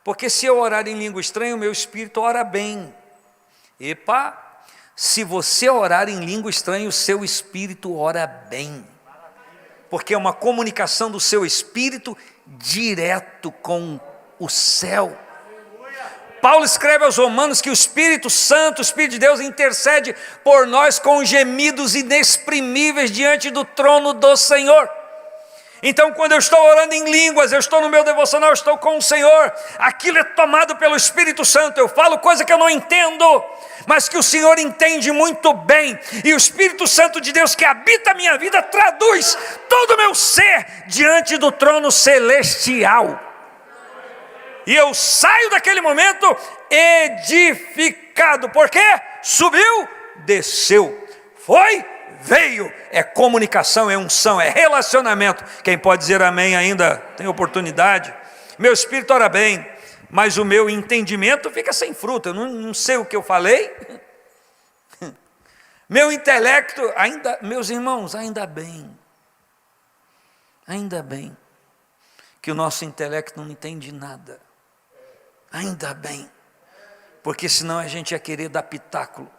Porque se eu orar em língua estranha, o meu espírito ora bem. Epa! Se você orar em língua estranha, o seu espírito ora bem. Porque é uma comunicação do seu espírito direto com o céu. Paulo escreve aos Romanos que o Espírito Santo, o Espírito de Deus, intercede por nós com gemidos inexprimíveis diante do trono do Senhor. Então, quando eu estou orando em línguas, eu estou no meu devocional, eu estou com o Senhor, aquilo é tomado pelo Espírito Santo. Eu falo coisa que eu não entendo, mas que o Senhor entende muito bem, e o Espírito Santo de Deus que habita a minha vida traduz todo o meu ser diante do trono celestial. E eu saio daquele momento edificado. Por quê? Subiu, desceu, foi, veio. É comunicação, é unção, é relacionamento. Quem pode dizer amém ainda tem oportunidade. Meu espírito ora bem, mas o meu entendimento fica sem fruto. Eu não sei o que eu falei. Meu intelecto, ainda, meus irmãos, ainda bem que o nosso intelecto não entende nada. Ainda bem, porque senão a gente ia querer dar pitáculo.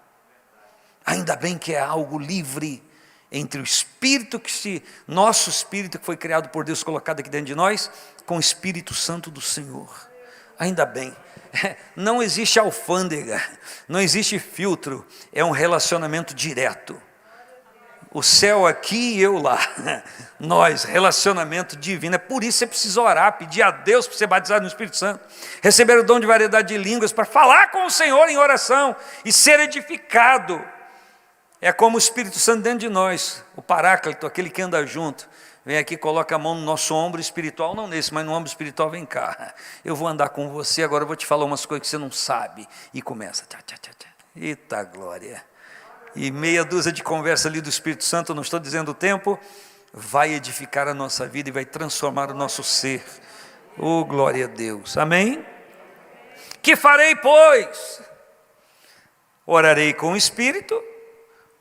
Ainda bem que é algo livre entre o Espírito nosso Espírito que foi criado por Deus, colocado aqui dentro de nós, com o Espírito Santo do Senhor. Ainda bem, não existe alfândega, não existe filtro, é um relacionamento direto. O céu aqui e eu lá, nós, relacionamento divino. É por isso que você precisa orar, pedir a Deus para ser batizado no Espírito Santo, receber o dom de variedade de línguas, para falar com o Senhor em oração e ser edificado. É como o Espírito Santo dentro de nós, o Paráclito, aquele que anda junto, vem aqui, coloca a mão no nosso ombro espiritual, não nesse, mas no ombro espiritual, vem cá, eu vou andar com você, agora eu vou te falar umas coisas que você não sabe, e começa, eita glória, e meia dúzia de conversa ali do Espírito Santo, não estou dizendo o tempo, vai edificar a nossa vida e vai transformar o nosso ser. Oh, glória a Deus, amém? Que farei, pois? Orarei com o Espírito,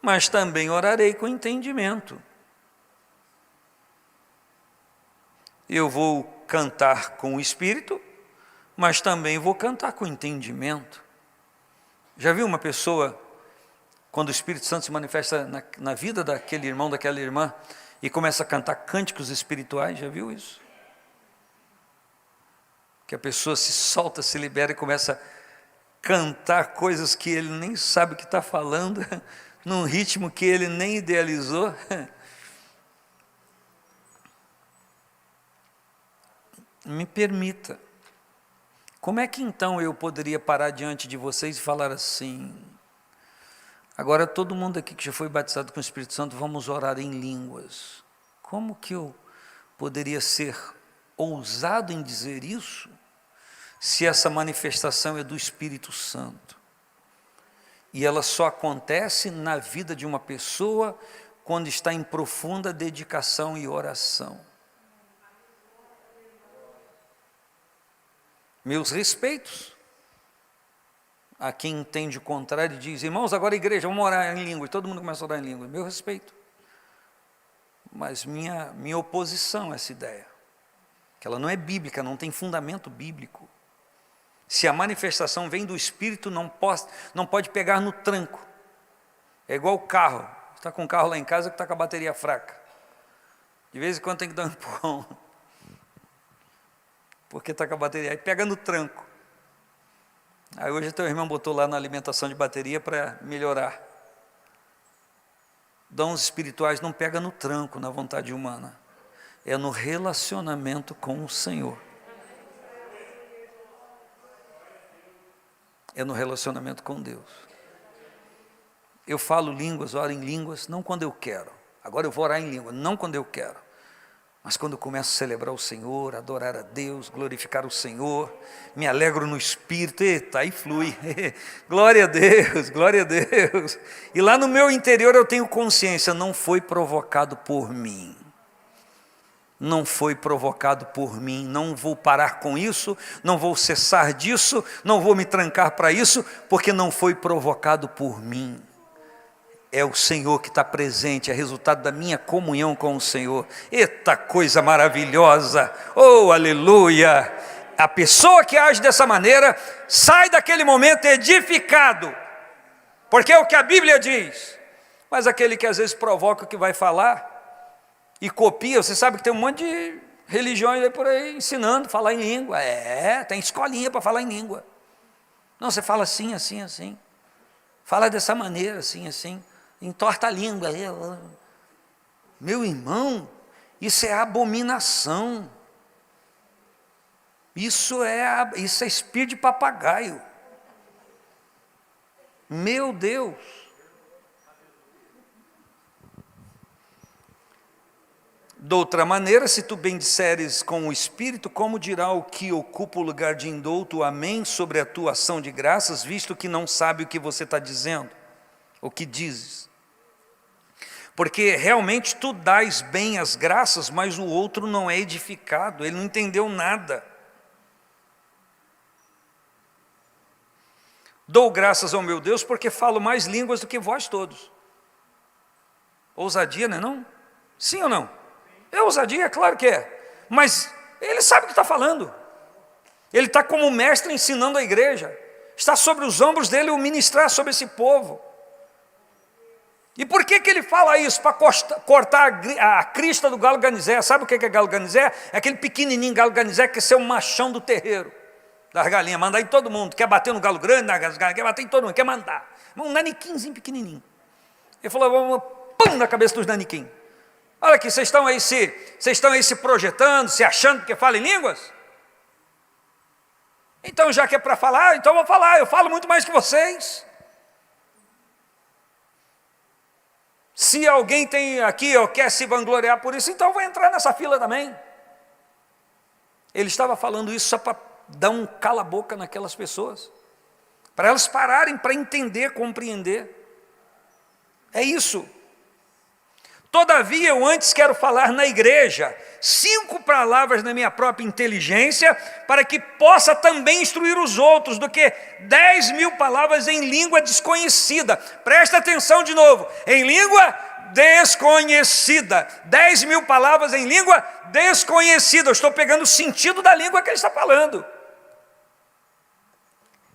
mas também orarei com entendimento. Eu vou cantar com o Espírito, mas também vou cantar com entendimento. Já viu uma pessoa, quando o Espírito Santo se manifesta na vida daquele irmão, daquela irmã, e começa a cantar cânticos espirituais, já viu isso? Que a pessoa se solta, se libera e começa a cantar coisas que ele nem sabe o que está falando, num ritmo que ele nem idealizou. Me permita, como é que então eu poderia parar diante de vocês e falar assim: agora todo mundo aqui que já foi batizado com o Espírito Santo, vamos orar em línguas? Como que eu poderia ser ousado em dizer isso, se essa manifestação é do Espírito Santo? E ela só acontece na vida de uma pessoa quando está em profunda dedicação e oração. Meus respeitos a quem entende o contrário e diz: irmãos, agora igreja, vamos orar em língua, e todo mundo começa a orar em língua. Meu respeito, mas minha oposição a essa ideia, que ela não é bíblica, não tem fundamento bíblico. Se a manifestação vem do Espírito, não pode pegar no tranco. É igual o carro, está com o carro lá em casa que está com a bateria fraca, de vez em quando tem que dar um empurrão, porque está com a bateria, aí pega no tranco. Aí hoje teu irmão botou lá na alimentação de bateria para melhorar. Dons espirituais não pega no tranco, na vontade humana, é no relacionamento com o Senhor. É no relacionamento com Deus. Eu falo línguas, oro em línguas, não quando eu quero. Agora eu vou orar em língua, não quando eu quero. Mas quando eu começo a celebrar o Senhor, adorar a Deus, glorificar o Senhor, me alegro no Espírito, eita, aí flui. Glória a Deus, glória a Deus. E lá no meu interior eu tenho consciência, não foi provocado por mim. Não foi provocado por mim, não vou parar com isso, não vou cessar disso, não vou me trancar para isso, porque não foi provocado por mim. É o Senhor que está presente, é resultado da minha comunhão com o Senhor. Eita coisa maravilhosa, oh aleluia! A pessoa que age dessa maneira, sai daquele momento edificado, porque é o que a Bíblia diz. Mas aquele que às vezes provoca o que vai falar, e copia, você sabe que tem um monte de religiões aí por aí ensinando a falar em língua. Tem escolinha para falar em língua. Não, você fala assim, assim, assim. Fala dessa maneira, assim, assim. Entorta a língua. Meu irmão, isso é abominação. Isso é espírito de papagaio. Meu Deus! De outra maneira, se tu bendisseres com o Espírito, como dirá o que ocupa o lugar de indouto, amém, sobre a tua ação de graças, visto que não sabe o que você está dizendo, o que dizes. Porque realmente tu dás bem as graças, mas o outro não é edificado, ele não entendeu nada. Dou graças ao meu Deus, porque falo mais línguas do que vós todos. Ousadia, não é não? Sim ou não? É ousadia, claro que é. Mas ele sabe o que está falando. Ele está como mestre ensinando a igreja. Está sobre os ombros dele o ministrar sobre esse povo. E por que ele fala isso? Para cortar a crista do galo ganizé. Sabe o que é galo ganizé? É aquele pequenininho galo ganizé que quer ser o machão do terreiro. Das galinhas, mandar em todo mundo. Quer bater no galo grande, nas galinhas, quer bater em todo mundo, quer mandar. Um naniquinzinho pequenininho. Ele falou, vamos pum na cabeça dos naniquim. Olha aqui, vocês estão aí se projetando, se achando que falam em línguas? Então já que é para falar, então eu vou falar, eu falo muito mais que vocês. Se alguém tem aqui, ou quer se vangloriar por isso, então eu vou entrar nessa fila também. Ele estava falando isso só para dar um cala-boca naquelas pessoas, para elas pararem para entender, compreender. É isso. Todavia, eu antes quero falar na igreja 5 palavras na minha própria inteligência, para que possa também instruir os outros, do que 10.000 palavras em língua desconhecida. Presta atenção de novo, em língua desconhecida. 10.000 palavras em língua desconhecida. Eu estou pegando o sentido da língua que ele está falando.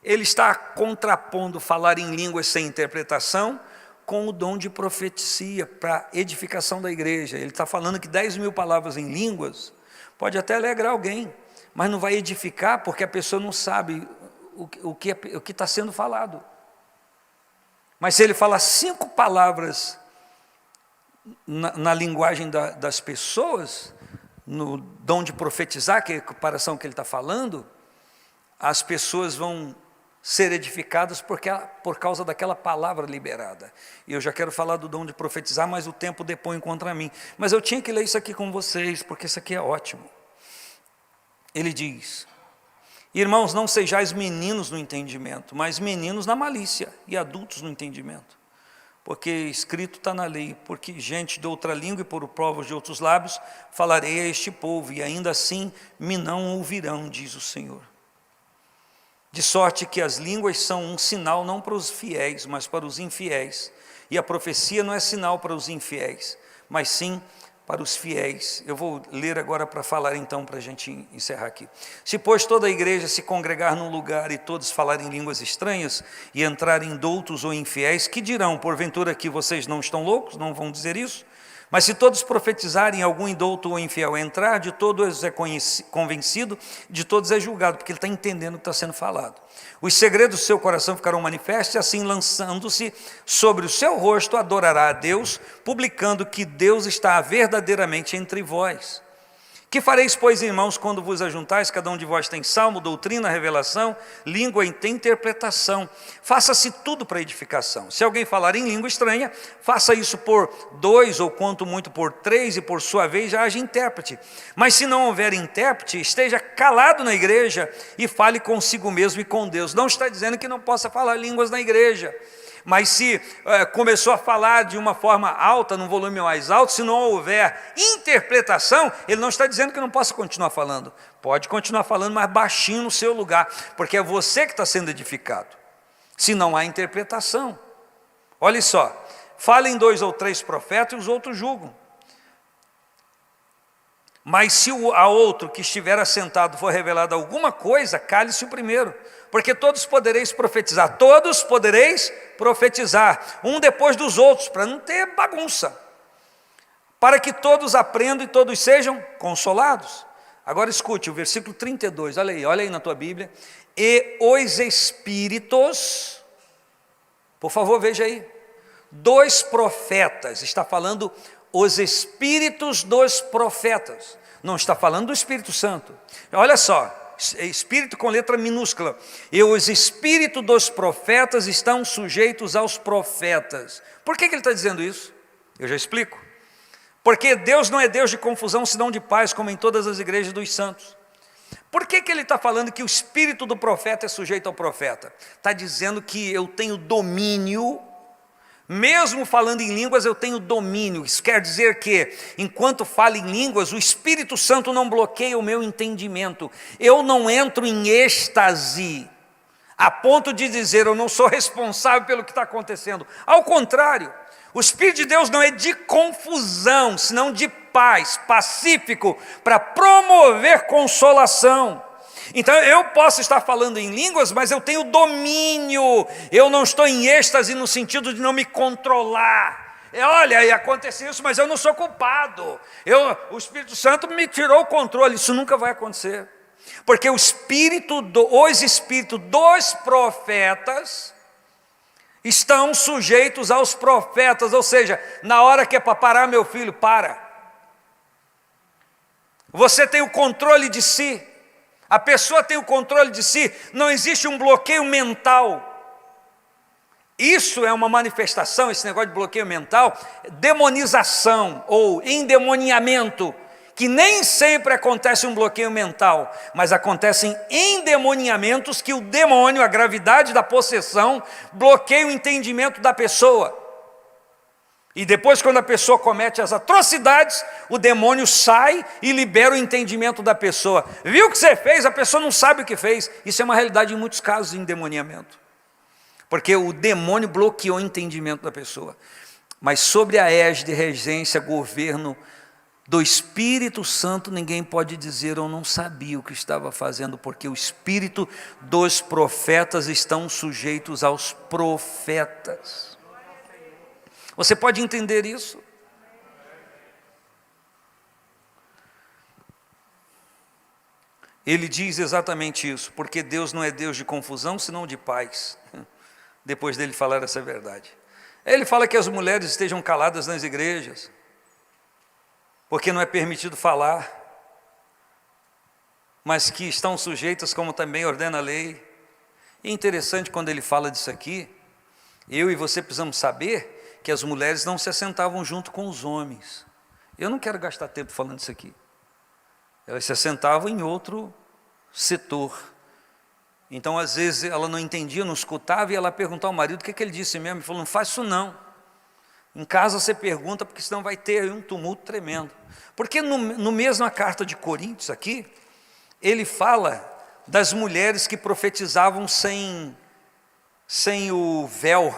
Ele está contrapondo falar em línguas sem interpretação com o dom de profecia para edificação da igreja. Ele está falando que 10.000 palavras em línguas pode até alegrar alguém, mas não vai edificar, porque a pessoa não sabe o que está sendo falado. Mas se ele falar 5 palavras na linguagem das pessoas, no dom de profetizar, que é a comparação que ele está falando, as pessoas vão ser edificados por causa daquela palavra liberada. E eu já quero falar do dom de profetizar, mas o tempo depõe contra mim. Mas eu tinha que ler isso aqui com vocês, porque isso aqui é ótimo. Ele diz, irmãos, não sejais meninos no entendimento, mas meninos na malícia, e adultos no entendimento. Porque escrito está na lei, porque gente de outra língua e por provas de outros lábios, falarei a este povo, e ainda assim me não ouvirão, diz o Senhor. De sorte que as línguas são um sinal não para os fiéis, mas para os infiéis. E a profecia não é sinal para os infiéis, mas sim para os fiéis. Eu vou ler agora para falar então, para a gente encerrar aqui. Se, pois, toda a igreja se congregar num lugar e todos falarem línguas estranhas e entrarem doutos ou infiéis, que dirão, porventura, que vocês não estão loucos? Não vão dizer isso? Mas se todos profetizarem, algum indouto ou infiel entrar, de todos é convencido, de todos é julgado, porque ele está entendendo o que está sendo falado. Os segredos do seu coração ficarão manifestos, e assim, lançando-se sobre o seu rosto, adorará a Deus, publicando que Deus está verdadeiramente entre vós. Que fareis, pois, irmãos, quando vos ajuntais? Cada um de vós tem salmo, doutrina, revelação, língua e tem interpretação. Faça-se tudo para edificação. Se alguém falar em língua estranha, faça isso por 2, ou quanto muito por 3, e por sua vez já haja intérprete. Mas se não houver intérprete, esteja calado na igreja e fale consigo mesmo e com Deus. Não está dizendo que não possa falar línguas na igreja. Mas se começou a falar de uma forma alta, num volume mais alto, se não houver interpretação, ele não está dizendo que não possa continuar falando. Pode continuar falando, mas baixinho no seu lugar, porque é você que está sendo edificado. Se não há interpretação. Olha só, falem 2 ou 3 profetas e os outros julgam. Mas se a outro que estiver assentado for revelado alguma coisa, cale-se o primeiro, porque todos podereis profetizar, um depois dos outros, para não ter bagunça, para que todos aprendam e todos sejam consolados. Agora escute o versículo 32, olha aí na tua Bíblia. E os espíritos, por favor, veja aí, 2 profetas, está falando os espíritos dos profetas, não está falando do Espírito Santo. Olha só, espírito com letra minúscula. E os espíritos dos profetas estão sujeitos aos profetas. Por que ele está dizendo isso? Eu já explico. Porque Deus não é Deus de confusão, senão de paz, como em todas as igrejas dos santos. Por que ele está falando que o espírito do profeta é sujeito ao profeta? Está dizendo que eu tenho domínio, mesmo falando em línguas eu tenho domínio. Isso quer dizer que, enquanto falo em línguas, o Espírito Santo não bloqueia o meu entendimento. Eu não entro em êxtase, a ponto de dizer, eu não sou responsável pelo que está acontecendo. Ao contrário, o Espírito de Deus não é de confusão, senão de paz, pacífico, para promover consolação. Então eu posso estar falando em línguas, mas eu tenho domínio, eu não estou em êxtase no sentido de não me controlar. Olha, e aconteceu isso, mas eu não sou culpado. O Espírito Santo me tirou o controle. Isso nunca vai acontecer. Porque os espíritos dos profetas estão sujeitos aos profetas. Ou seja, na hora que é para parar, meu filho, para. Você tem o controle de si. A pessoa tem o controle de si. Não existe um bloqueio mental. Isso é uma manifestação, esse negócio de bloqueio mental, demonização ou endemoniamento, que nem sempre acontece um bloqueio mental, mas acontecem endemoniamentos que o demônio, a gravidade da possessão, bloqueia o entendimento da pessoa. E depois, quando a pessoa comete as atrocidades, o demônio sai e libera o entendimento da pessoa. Viu o que você fez? A pessoa não sabe o que fez. Isso é uma realidade em muitos casos de endemoniamento. Porque o demônio bloqueou o entendimento da pessoa. Mas sobre a égide, regência, governo do Espírito Santo, ninguém pode dizer, eu não sabia o que estava fazendo, porque o Espírito dos profetas estão sujeitos aos profetas. Você pode entender isso? Ele diz exatamente isso, porque Deus não é Deus de confusão, senão de paz. Depois dele falar essa verdade. Ele fala que as mulheres estejam caladas nas igrejas, porque não é permitido falar, mas que estão sujeitas, como também ordena a lei. E é interessante quando ele fala disso aqui, eu e você precisamos saber que as mulheres não se assentavam junto com os homens. Eu não quero gastar tempo falando isso aqui. Elas se assentavam em outro setor. Então, às vezes, ela não entendia, não escutava, e ela perguntava ao marido o que ele disse mesmo. Ele falou, não faz isso não. Em casa você pergunta, porque senão vai ter um tumulto tremendo. Porque no mesma carta de Coríntios aqui, ele fala das mulheres que profetizavam sem o véu.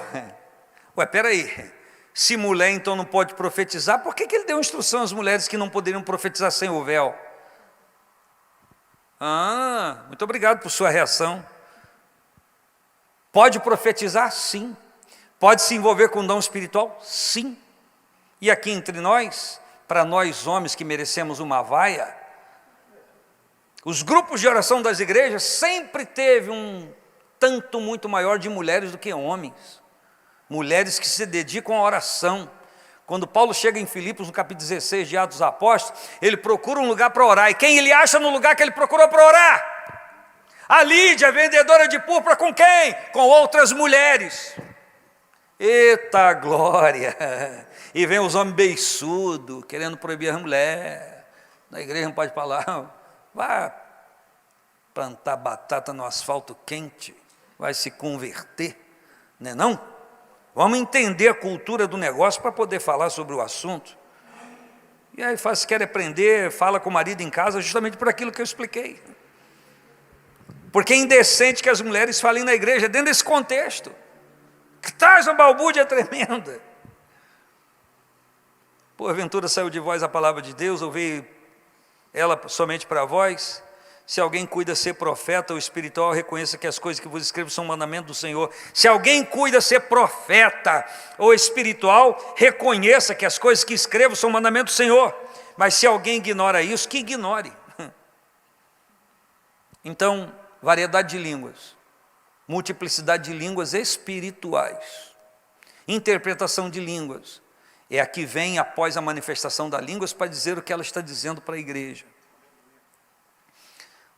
Ué, peraí, se mulher então não pode profetizar, por que ele deu instrução às mulheres que não poderiam profetizar sem o véu? Muito obrigado por sua reação. Pode profetizar? Sim. Pode se envolver com dom espiritual? Sim. E aqui entre nós, para nós homens que merecemos uma vaia, os grupos de oração das igrejas sempre teve um tanto muito maior de mulheres do que homens. Mulheres que se dedicam à oração. Quando Paulo chega em Filipos, no capítulo 16 de Atos dos Apóstolos, ele procura um lugar para orar. E quem ele acha no lugar que ele procurou para orar? A Lídia, vendedora de púrpura, com quem? Com outras mulheres. Eita glória! E vem os homens beiçudos, querendo proibir as mulheres. Na igreja não pode falar. Vai plantar batata no asfalto quente, vai se converter, não é não? Vamos entender a cultura do negócio para poder falar sobre o assunto. E aí se quer aprender, fala com o marido em casa, justamente por aquilo que eu expliquei. Porque é indecente que as mulheres falem na igreja, dentro desse contexto. Que traz uma balbúrdia tremenda. Porventura saiu de vós a palavra de Deus, ou veio ela somente para vós? Se alguém cuida ser profeta ou espiritual, reconheça que as coisas que vos escrevo são mandamento do Senhor. Se alguém cuida ser profeta ou espiritual, reconheça que as coisas que escrevo são mandamento do Senhor. Mas se alguém ignora isso, que ignore. Então, variedade de línguas, multiplicidade de línguas espirituais, interpretação de línguas, é a que vem após a manifestação das línguas para dizer o que ela está dizendo para a igreja.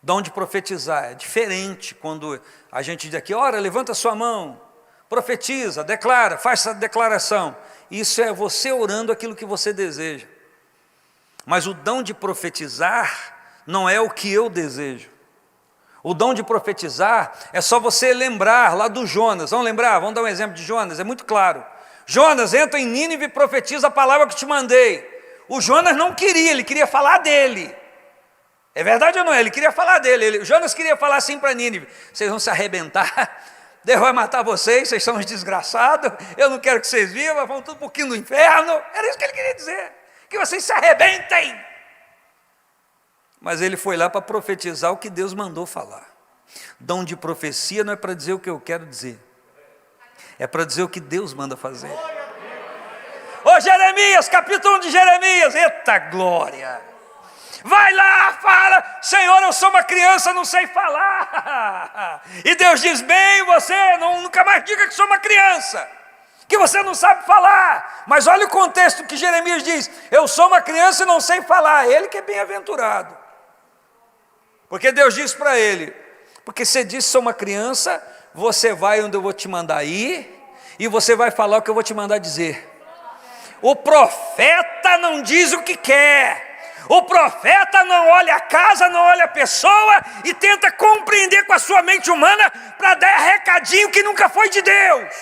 Dom de profetizar é diferente quando a gente diz aqui, ora, levanta sua mão, profetiza, declara, faz essa declaração. Isso é você orando aquilo que você deseja. Mas o dom de profetizar não é o que eu desejo. O dom de profetizar é só você lembrar lá do Jonas. Vamos lembrar? Vamos dar um exemplo de Jonas, é muito claro. Jonas, entra em Nínive e profetiza a palavra que te mandei. O Jonas não queria, ele queria falar dele. É verdade ou não é? Ele queria falar dele. O Jonas queria falar assim para Nínive: vocês vão se arrebentar, Deus vai matar vocês, vocês são uns desgraçados, eu não quero que vocês vivam, vão tudo um pouquinho no inferno. Era isso que ele queria dizer, que vocês se arrebentem. Mas ele foi lá para profetizar o que Deus mandou falar. Dom de profecia não é para dizer o que eu quero dizer, é para dizer o que Deus manda fazer. Ô Jeremias, capítulo 1 de Jeremias, eita glória! Vai lá, fala, Senhor, eu sou uma criança, não sei falar. E Deus diz, bem, você nunca mais diga que sou uma criança, que você não sabe falar. Mas olha o contexto que Jeremias diz, eu sou uma criança e não sei falar. Ele que é bem-aventurado. Porque Deus diz para ele, porque você disse sou uma criança, você vai onde eu vou te mandar ir, e você vai falar o que eu vou te mandar dizer. O profeta não diz o que quer. O profeta não olha a casa, não olha a pessoa e tenta compreender com a sua mente humana para dar recadinho que nunca foi de Deus.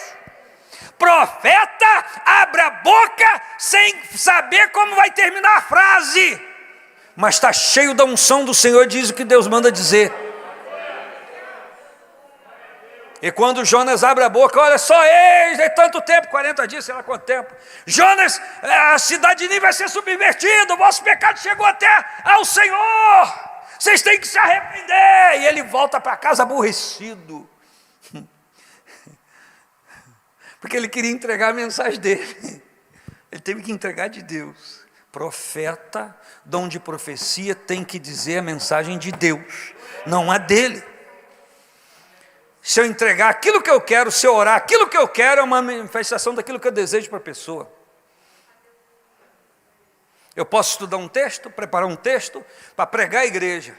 Profeta abre a boca sem saber como vai terminar a frase, mas está cheio da unção do Senhor, diz o que Deus manda dizer. E quando Jonas abre a boca, olha só, eis, é tanto tempo, 40 dias, sei lá quanto tempo. Jonas, a cidade de Nínive vai ser submertida, o vosso pecado chegou até ao Senhor, vocês têm que se arrepender. E ele volta para casa aborrecido, porque ele queria entregar a mensagem dele, ele teve que entregar de Deus. Profeta, dom de profecia, tem que dizer a mensagem de Deus, não a dele. Se eu entregar aquilo que eu quero, se eu orar aquilo que eu quero, é uma manifestação daquilo que eu desejo para a pessoa. Eu posso estudar um texto, preparar um texto para pregar a igreja.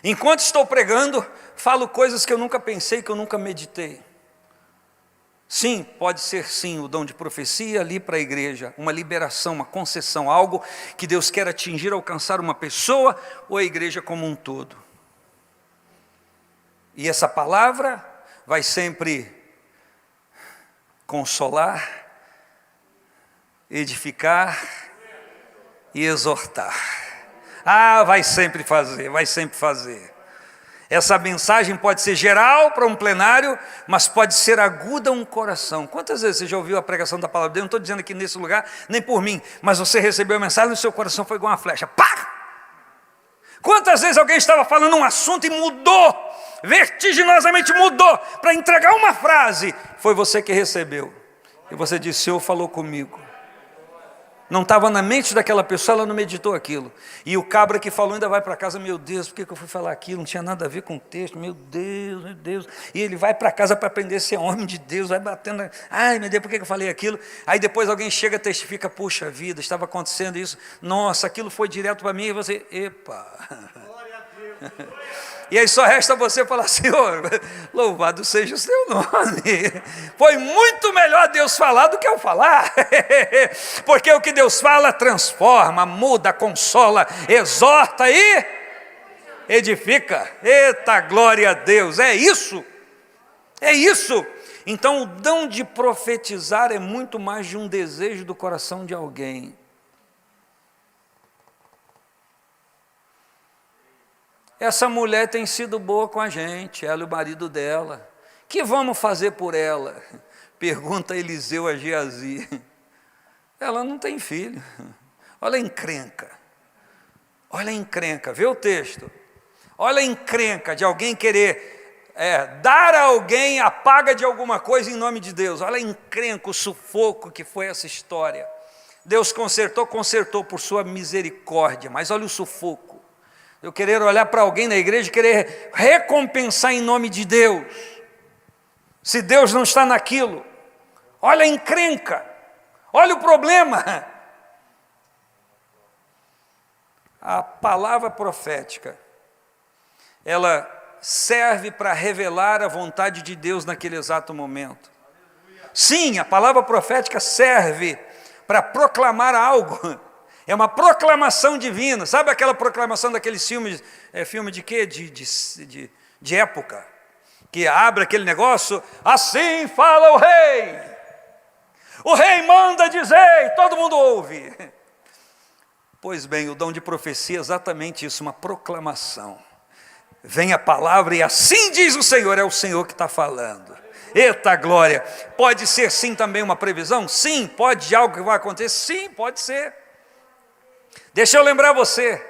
Enquanto estou pregando, falo coisas que eu nunca pensei, que eu nunca meditei. Sim, pode ser sim o dom de profecia ali para a igreja, uma liberação, uma concessão, algo que Deus quer atingir, alcançar uma pessoa ou a igreja como um todo. E essa palavra vai sempre consolar, edificar e exortar. Vai sempre fazer, vai sempre fazer. Essa mensagem pode ser geral para um plenário, mas pode ser aguda a um coração. Quantas vezes você já ouviu a pregação da palavra de Deus? Não estou dizendo aqui nesse lugar, nem por mim, mas você recebeu a mensagem e o seu coração foi igual uma flecha. Pá! Quantas vezes alguém estava falando um assunto e mudou, vertiginosamente mudou, para entregar uma frase, foi você que recebeu, e você disse, o Senhor falou comigo. Não estava na mente daquela pessoa, ela não meditou aquilo, e o cabra que falou ainda vai para casa, meu Deus, por que eu fui falar aquilo, não tinha nada a ver com o texto, meu Deus, e ele vai para casa para aprender a ser homem de Deus, vai batendo, ai meu Deus, por que eu falei aquilo? Aí depois alguém chega e testifica, puxa vida, estava acontecendo isso, nossa, aquilo foi direto para mim, e você, epa, e aí só resta você falar, Senhor, louvado seja o seu nome. Foi muito melhor Deus falar do que eu falar, porque o que Deus fala transforma, muda, consola, exorta e edifica. Eita, glória a Deus, é isso. Então o dom de profetizar é muito mais de um desejo do coração de alguém. Essa mulher tem sido boa com a gente, ela e o marido dela. O que vamos fazer por ela? Pergunta Eliseu a Geazi. Ela não tem filho. Olha a encrenca. Vê o texto. Olha a encrenca de alguém querer dar a alguém a paga de alguma coisa em nome de Deus. Olha a encrenca, o sufoco que foi essa história. Deus consertou por sua misericórdia, mas olha o sufoco. Eu querer olhar para alguém na igreja e querer recompensar em nome de Deus, se Deus não está naquilo. Olha a encrenca, olha o problema. A palavra profética ela serve para revelar a vontade de Deus naquele exato momento. Sim, a palavra profética serve para proclamar algo. É uma proclamação divina. Sabe aquela proclamação daqueles filmes, filme de quê? De época. Que abre aquele negócio, assim fala o rei. O rei manda dizer, e todo mundo ouve. Pois bem, o dom de profecia é exatamente isso, uma proclamação. Vem a palavra e assim diz o Senhor, é o Senhor que está falando. Eita glória! Pode ser sim também uma previsão? Sim. Pode de algo que vai acontecer? Sim, pode ser. Deixa eu lembrar você,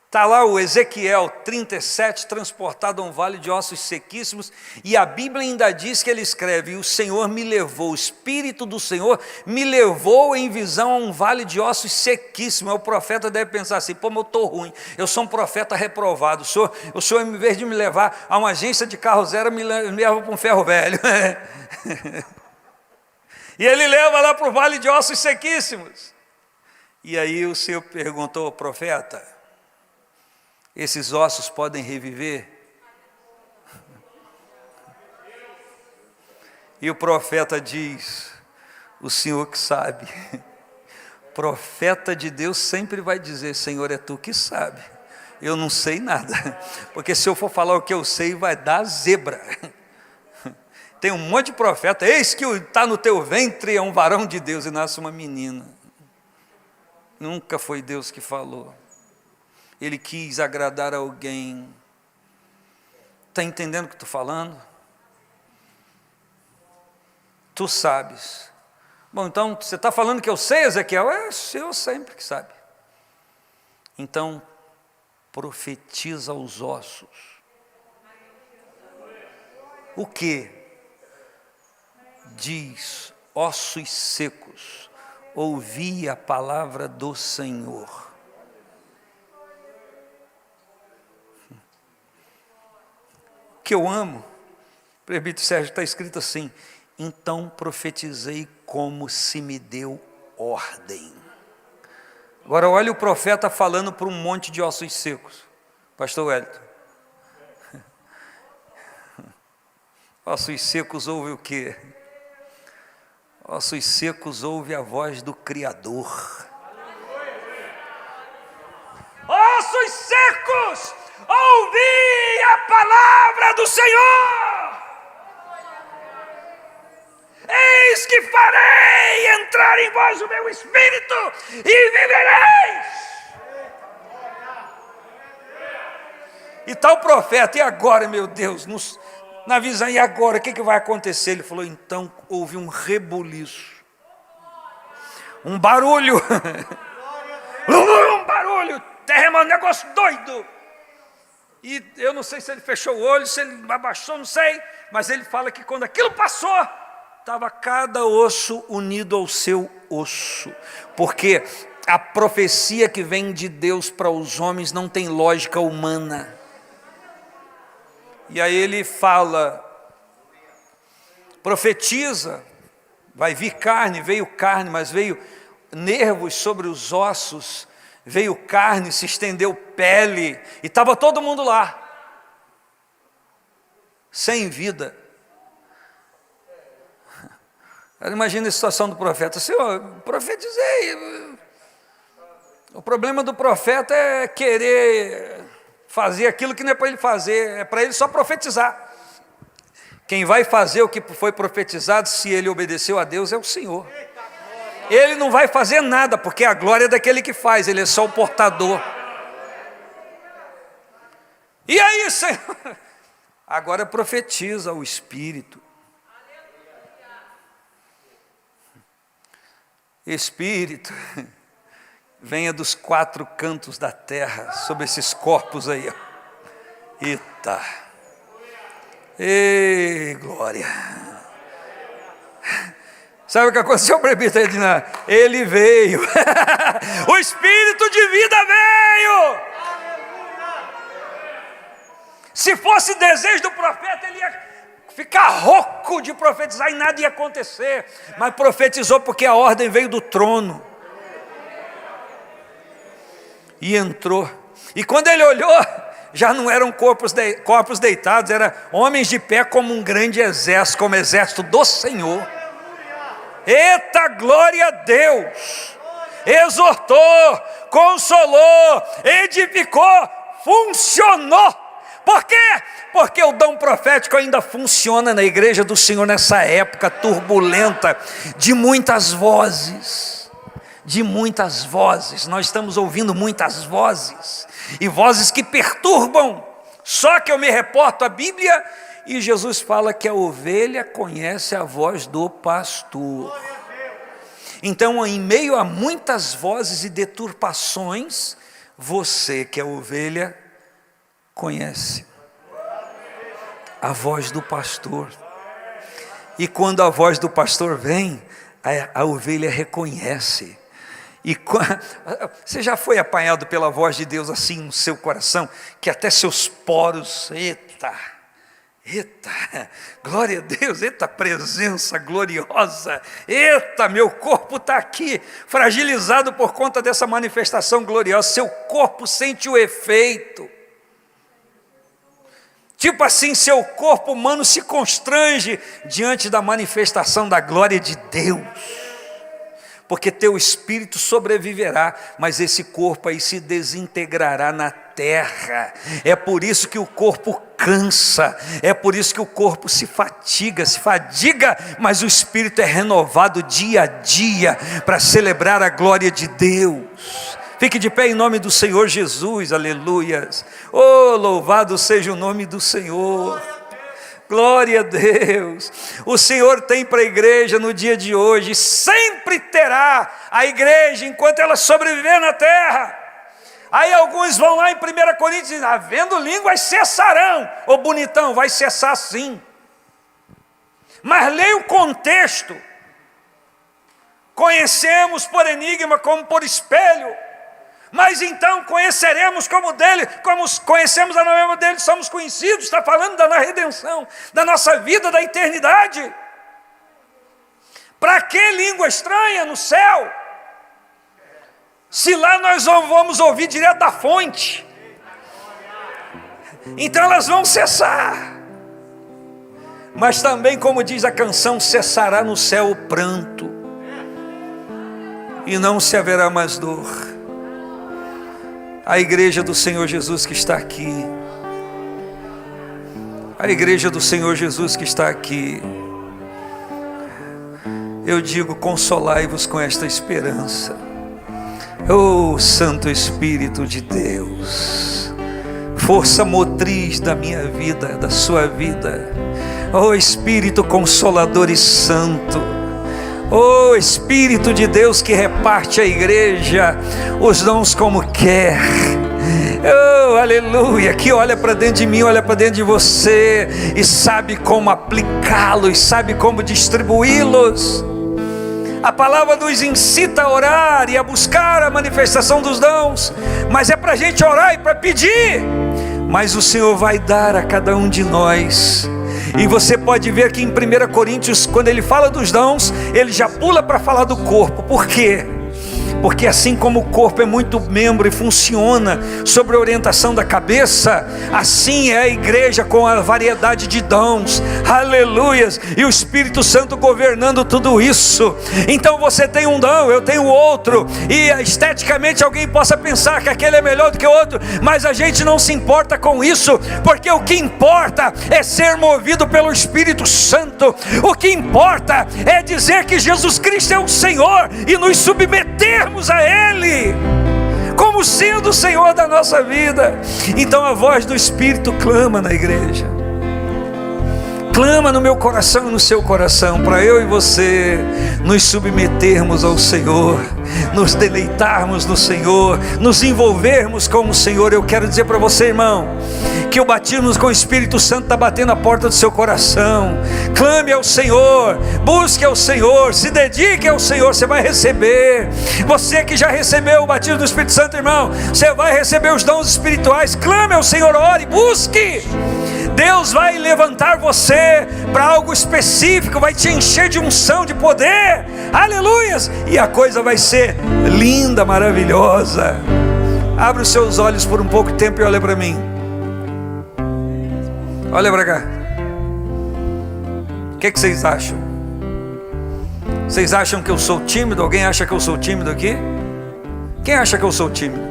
está lá o Ezequiel 37, transportado a um vale de ossos sequíssimos, e a Bíblia ainda diz que ele escreve, o Senhor me levou, o Espírito do Senhor me levou em visão a um vale de ossos sequíssimos. O profeta deve pensar assim, pô, mas eu estou ruim, eu sou um profeta reprovado, o senhor em vez de me levar a uma agência de carro zero, me leva para um ferro velho. E ele leva lá para o vale de ossos sequíssimos. E aí o Senhor perguntou, profeta, esses ossos podem reviver? E o profeta diz, o Senhor que sabe. Profeta de Deus sempre vai dizer, Senhor, é tu que sabe. Eu não sei nada, porque se eu for falar o que eu sei, vai dar zebra. Tem um monte de profeta, eis que está no teu ventre é um varão de Deus e nasce uma menina. Nunca foi Deus que falou. Ele quis agradar alguém. Está entendendo o que estou falando? Tu sabes. Bom, então, você está falando que eu sei, Ezequiel? Eu sempre que sabe. Então, profetiza aos ossos. O que? Diz, ossos secos, ouvi a palavra do Senhor. Que eu amo, presbítero Sérgio, está escrito assim, então profetizei como se me deu ordem. Agora olha o profeta falando para um monte de ossos secos, pastor Wellington. Ossos secos ouve o quê? Ossos secos ouve a voz do Criador. Ossos secos, ouvi a palavra do Senhor. Eis que farei entrar em vós o meu Espírito e vivereis. E tal profeta, e agora, meu Deus, na visão, e agora, o que vai acontecer? Ele falou, então houve um rebuliço, um barulho, um barulho, terremoto, um negócio doido. E eu não sei se ele fechou o olho, se ele abaixou, não sei, mas ele fala que quando aquilo passou, estava cada osso unido ao seu osso, porque a profecia que vem de Deus para os homens não tem lógica humana. E aí ele fala, profetiza, vai vir carne, veio carne, mas veio nervos sobre os ossos, veio carne, se estendeu pele, e estava todo mundo lá, sem vida. Imagina a situação do profeta, Senhor, profetizei. O problema do profeta é querer fazer aquilo que não é para ele fazer, é para ele só profetizar. Quem vai fazer o que foi profetizado, se ele obedeceu a Deus, é o Senhor. Ele não vai fazer nada, porque a glória é daquele que faz, ele é só o portador. E aí, Senhor? Agora profetiza o Espírito. Espírito, venha dos quatro cantos da terra, sobre esses corpos aí, ó. Eita, ei, glória. Sabe o que aconteceu, presbítero Edna? Ele veio, o Espírito de vida veio. Se fosse desejo do profeta, ele ia ficar rouco de profetizar e nada ia acontecer, mas profetizou porque a ordem veio do trono. E entrou, e quando ele olhou, já não eram corpos deitados, eram homens de pé como um grande exército, como exército do Senhor. Eita, glória a Deus! Exortou, consolou, edificou, funcionou. Por quê? Porque o dom profético ainda funciona na igreja do Senhor nessa época turbulenta, de muitas vozes. De muitas vozes, nós estamos ouvindo muitas vozes, e vozes que perturbam. Só que eu me reporto à Bíblia, e Jesus fala que a ovelha conhece a voz do pastor. Então, em meio a muitas vozes e deturpações, você que é ovelha, conhece a voz do pastor. E quando a voz do pastor vem, a ovelha reconhece. E você já foi apanhado pela voz de Deus assim no seu coração, que até seus poros, eita, glória a Deus, eita presença gloriosa, eita, meu corpo está aqui, fragilizado por conta dessa manifestação gloriosa, seu corpo sente o efeito. Tipo assim, seu corpo humano se constrange diante da manifestação da glória de Deus. Porque teu espírito sobreviverá, mas esse corpo aí se desintegrará na terra. É por isso que o corpo cansa, é por isso que o corpo se fadiga, mas o espírito é renovado dia a dia, para celebrar a glória de Deus. Fique de pé em nome do Senhor Jesus, aleluias. Oh, louvado seja o nome do Senhor. Glória a Deus. O Senhor tem para a igreja no dia de hoje, sempre terá a igreja enquanto ela sobreviver na terra. Aí alguns vão lá em 1 Coríntios e dizem, havendo línguas cessarão. Ô bonitão, vai cessar sim. Mas leia o contexto. Conhecemos por enigma como por espelho. Mas então conheceremos como dele, como conhecemos a noiva dele, somos conhecidos. Está falando da redenção, da nossa vida, da eternidade. Para que língua estranha no céu? Se lá nós vamos ouvir direto da fonte. Então elas vão cessar. Mas também, como diz a canção, cessará no céu o pranto, e não se haverá mais dor. A igreja do Senhor Jesus que está aqui, a igreja do Senhor Jesus que está aqui, eu digo, consolai-vos com esta esperança. Oh, Santo Espírito de Deus, força motriz da minha vida, da sua vida, oh Espírito Consolador e Santo, oh Espírito de Deus que reparte a igreja os dons como quer. Oh, aleluia, que olha para dentro de mim, olha para dentro de você e sabe como aplicá-los, sabe como distribuí-los. A palavra nos incita a orar e a buscar a manifestação dos dons, mas é para a gente orar e para pedir. Mas o Senhor vai dar a cada um de nós. E você pode ver que em 1 Coríntios, quando ele fala dos dons, ele já pula para falar do corpo. Por quê? Porque assim como o corpo é muito membro e funciona sobre a orientação da cabeça, assim é a igreja com a variedade de dons, aleluias, e o Espírito Santo governando tudo isso. Então você tem um dom, eu tenho outro, e esteticamente alguém possa pensar que aquele é melhor do que o outro, mas a gente não se importa com isso, porque o que importa é ser movido pelo Espírito Santo. O que importa é dizer que Jesus Cristo é o Senhor e nos submetermos a Ele como sendo o Senhor da nossa vida. Então a voz do Espírito clama na igreja, clama no meu coração e no seu coração, para eu e você nos submetermos ao Senhor, nos deleitarmos no Senhor, nos envolvermos com o Senhor. Eu quero dizer para você, irmão, que o batismo com o Espírito Santo está batendo a porta do seu coração. Clame ao Senhor, busque ao Senhor, se dedique ao Senhor, você vai receber. Você que já recebeu o batismo do Espírito Santo, irmão, você vai receber os dons espirituais. Clame ao Senhor, ore, busque. Deus vai levantar você para algo específico, vai te encher de unção, de poder, aleluias, e a coisa vai ser linda, maravilhosa. Abre os seus olhos por um pouco de tempo e olha para mim. Olha para cá. O que vocês acham? Vocês acham que eu sou tímido? Alguém acha que eu sou tímido aqui? Quem acha que eu sou tímido?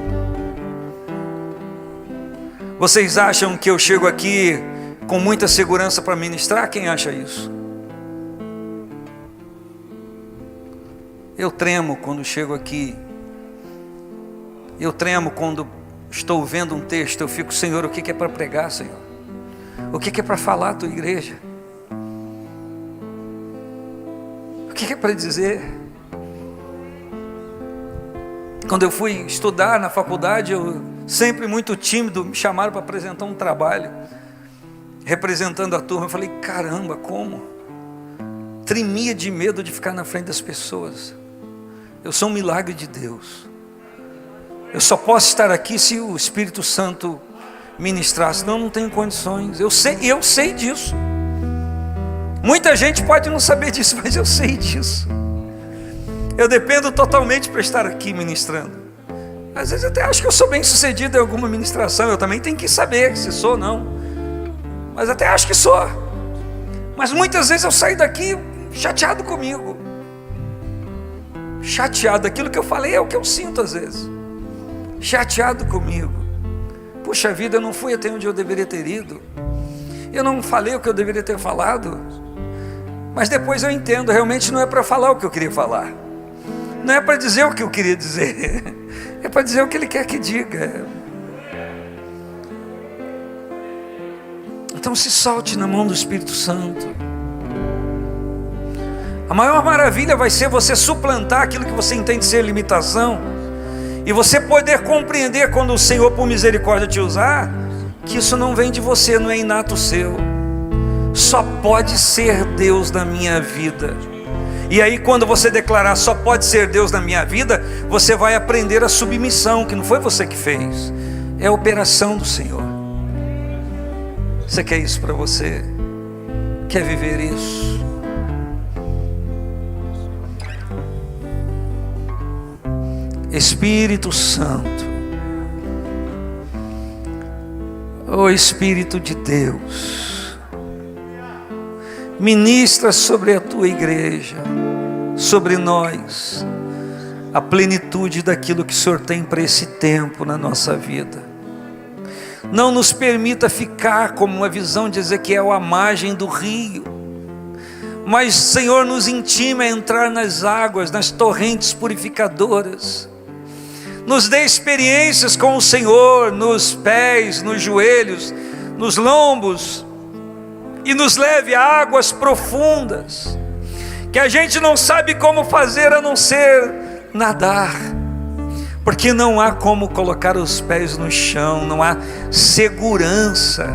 Vocês acham que eu chego aqui com muita segurança para ministrar? Quem acha isso? Eu tremo quando chego aqui. Eu tremo quando estou vendo um texto. Eu fico, Senhor, o que é para pregar, Senhor? O que é para falar à tua igreja? O que é para dizer? Quando eu fui estudar na faculdade, eu sempre muito tímido, me chamaram para apresentar um trabalho, representando a turma. Eu falei, caramba, como? Tremia de medo de ficar na frente das pessoas. Eu sou um milagre de Deus. Eu só posso estar aqui se o Espírito Santo ministrar, senão não tenho condições. Eu sei disso. Muita gente pode não saber disso, mas eu sei disso. Eu dependo totalmente para estar aqui ministrando. Às vezes eu até acho que eu sou bem sucedido em alguma ministração. Eu também tenho que saber se sou ou não. Mas até acho que sou. Mas muitas vezes eu saio daqui chateado comigo. Chateado. Aquilo que eu falei é o que eu sinto às vezes. Chateado comigo. Puxa vida, eu não fui até onde eu deveria ter ido. Eu não falei o que eu deveria ter falado. Mas depois eu entendo, realmente não é para falar o que eu queria falar. Não é para dizer o que eu queria dizer. É para dizer o que Ele quer que diga. Então se solte na mão do Espírito Santo. A maior maravilha vai ser você suplantar aquilo que você entende ser limitação. E você poder compreender quando o Senhor por misericórdia te usar, que isso não vem de você, não é inato seu. Só pode ser Deus na minha vida. E aí quando você declarar só pode ser Deus na minha vida, você vai aprender a submissão, que não foi você que fez, é a operação do Senhor. Você quer isso para você? Quer viver isso? Espírito Santo, ó Espírito de Deus, ministra sobre a tua igreja, sobre nós, a plenitude daquilo que o Senhor tem para esse tempo na nossa vida. Não nos permita ficar como uma visão de Ezequiel à margem do rio, mas Senhor, nos intima a entrar nas águas, nas torrentes purificadoras. Nos dê experiências com o Senhor, nos pés, nos joelhos, nos lombos, e nos leve a águas profundas, que a gente não sabe como fazer a não ser nadar, porque não há como colocar os pés no chão, não há segurança,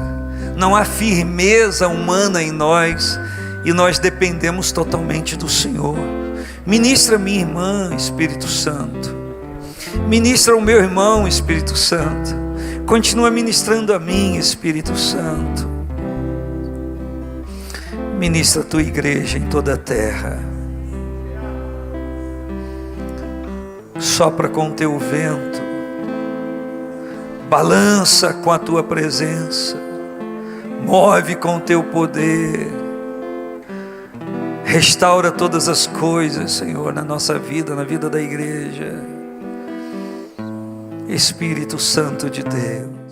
não há firmeza humana em nós, e nós dependemos totalmente do Senhor. Ministra minha irmã, Espírito Santo. Ministra o meu irmão, Espírito Santo. Continua ministrando a mim, Espírito Santo. Ministra a tua igreja em toda a terra. Sopra com o teu vento. Balança com a tua presença. Move com o teu poder. Restaura todas as coisas, Senhor, na nossa vida, na vida da igreja. Espírito Santo de Deus.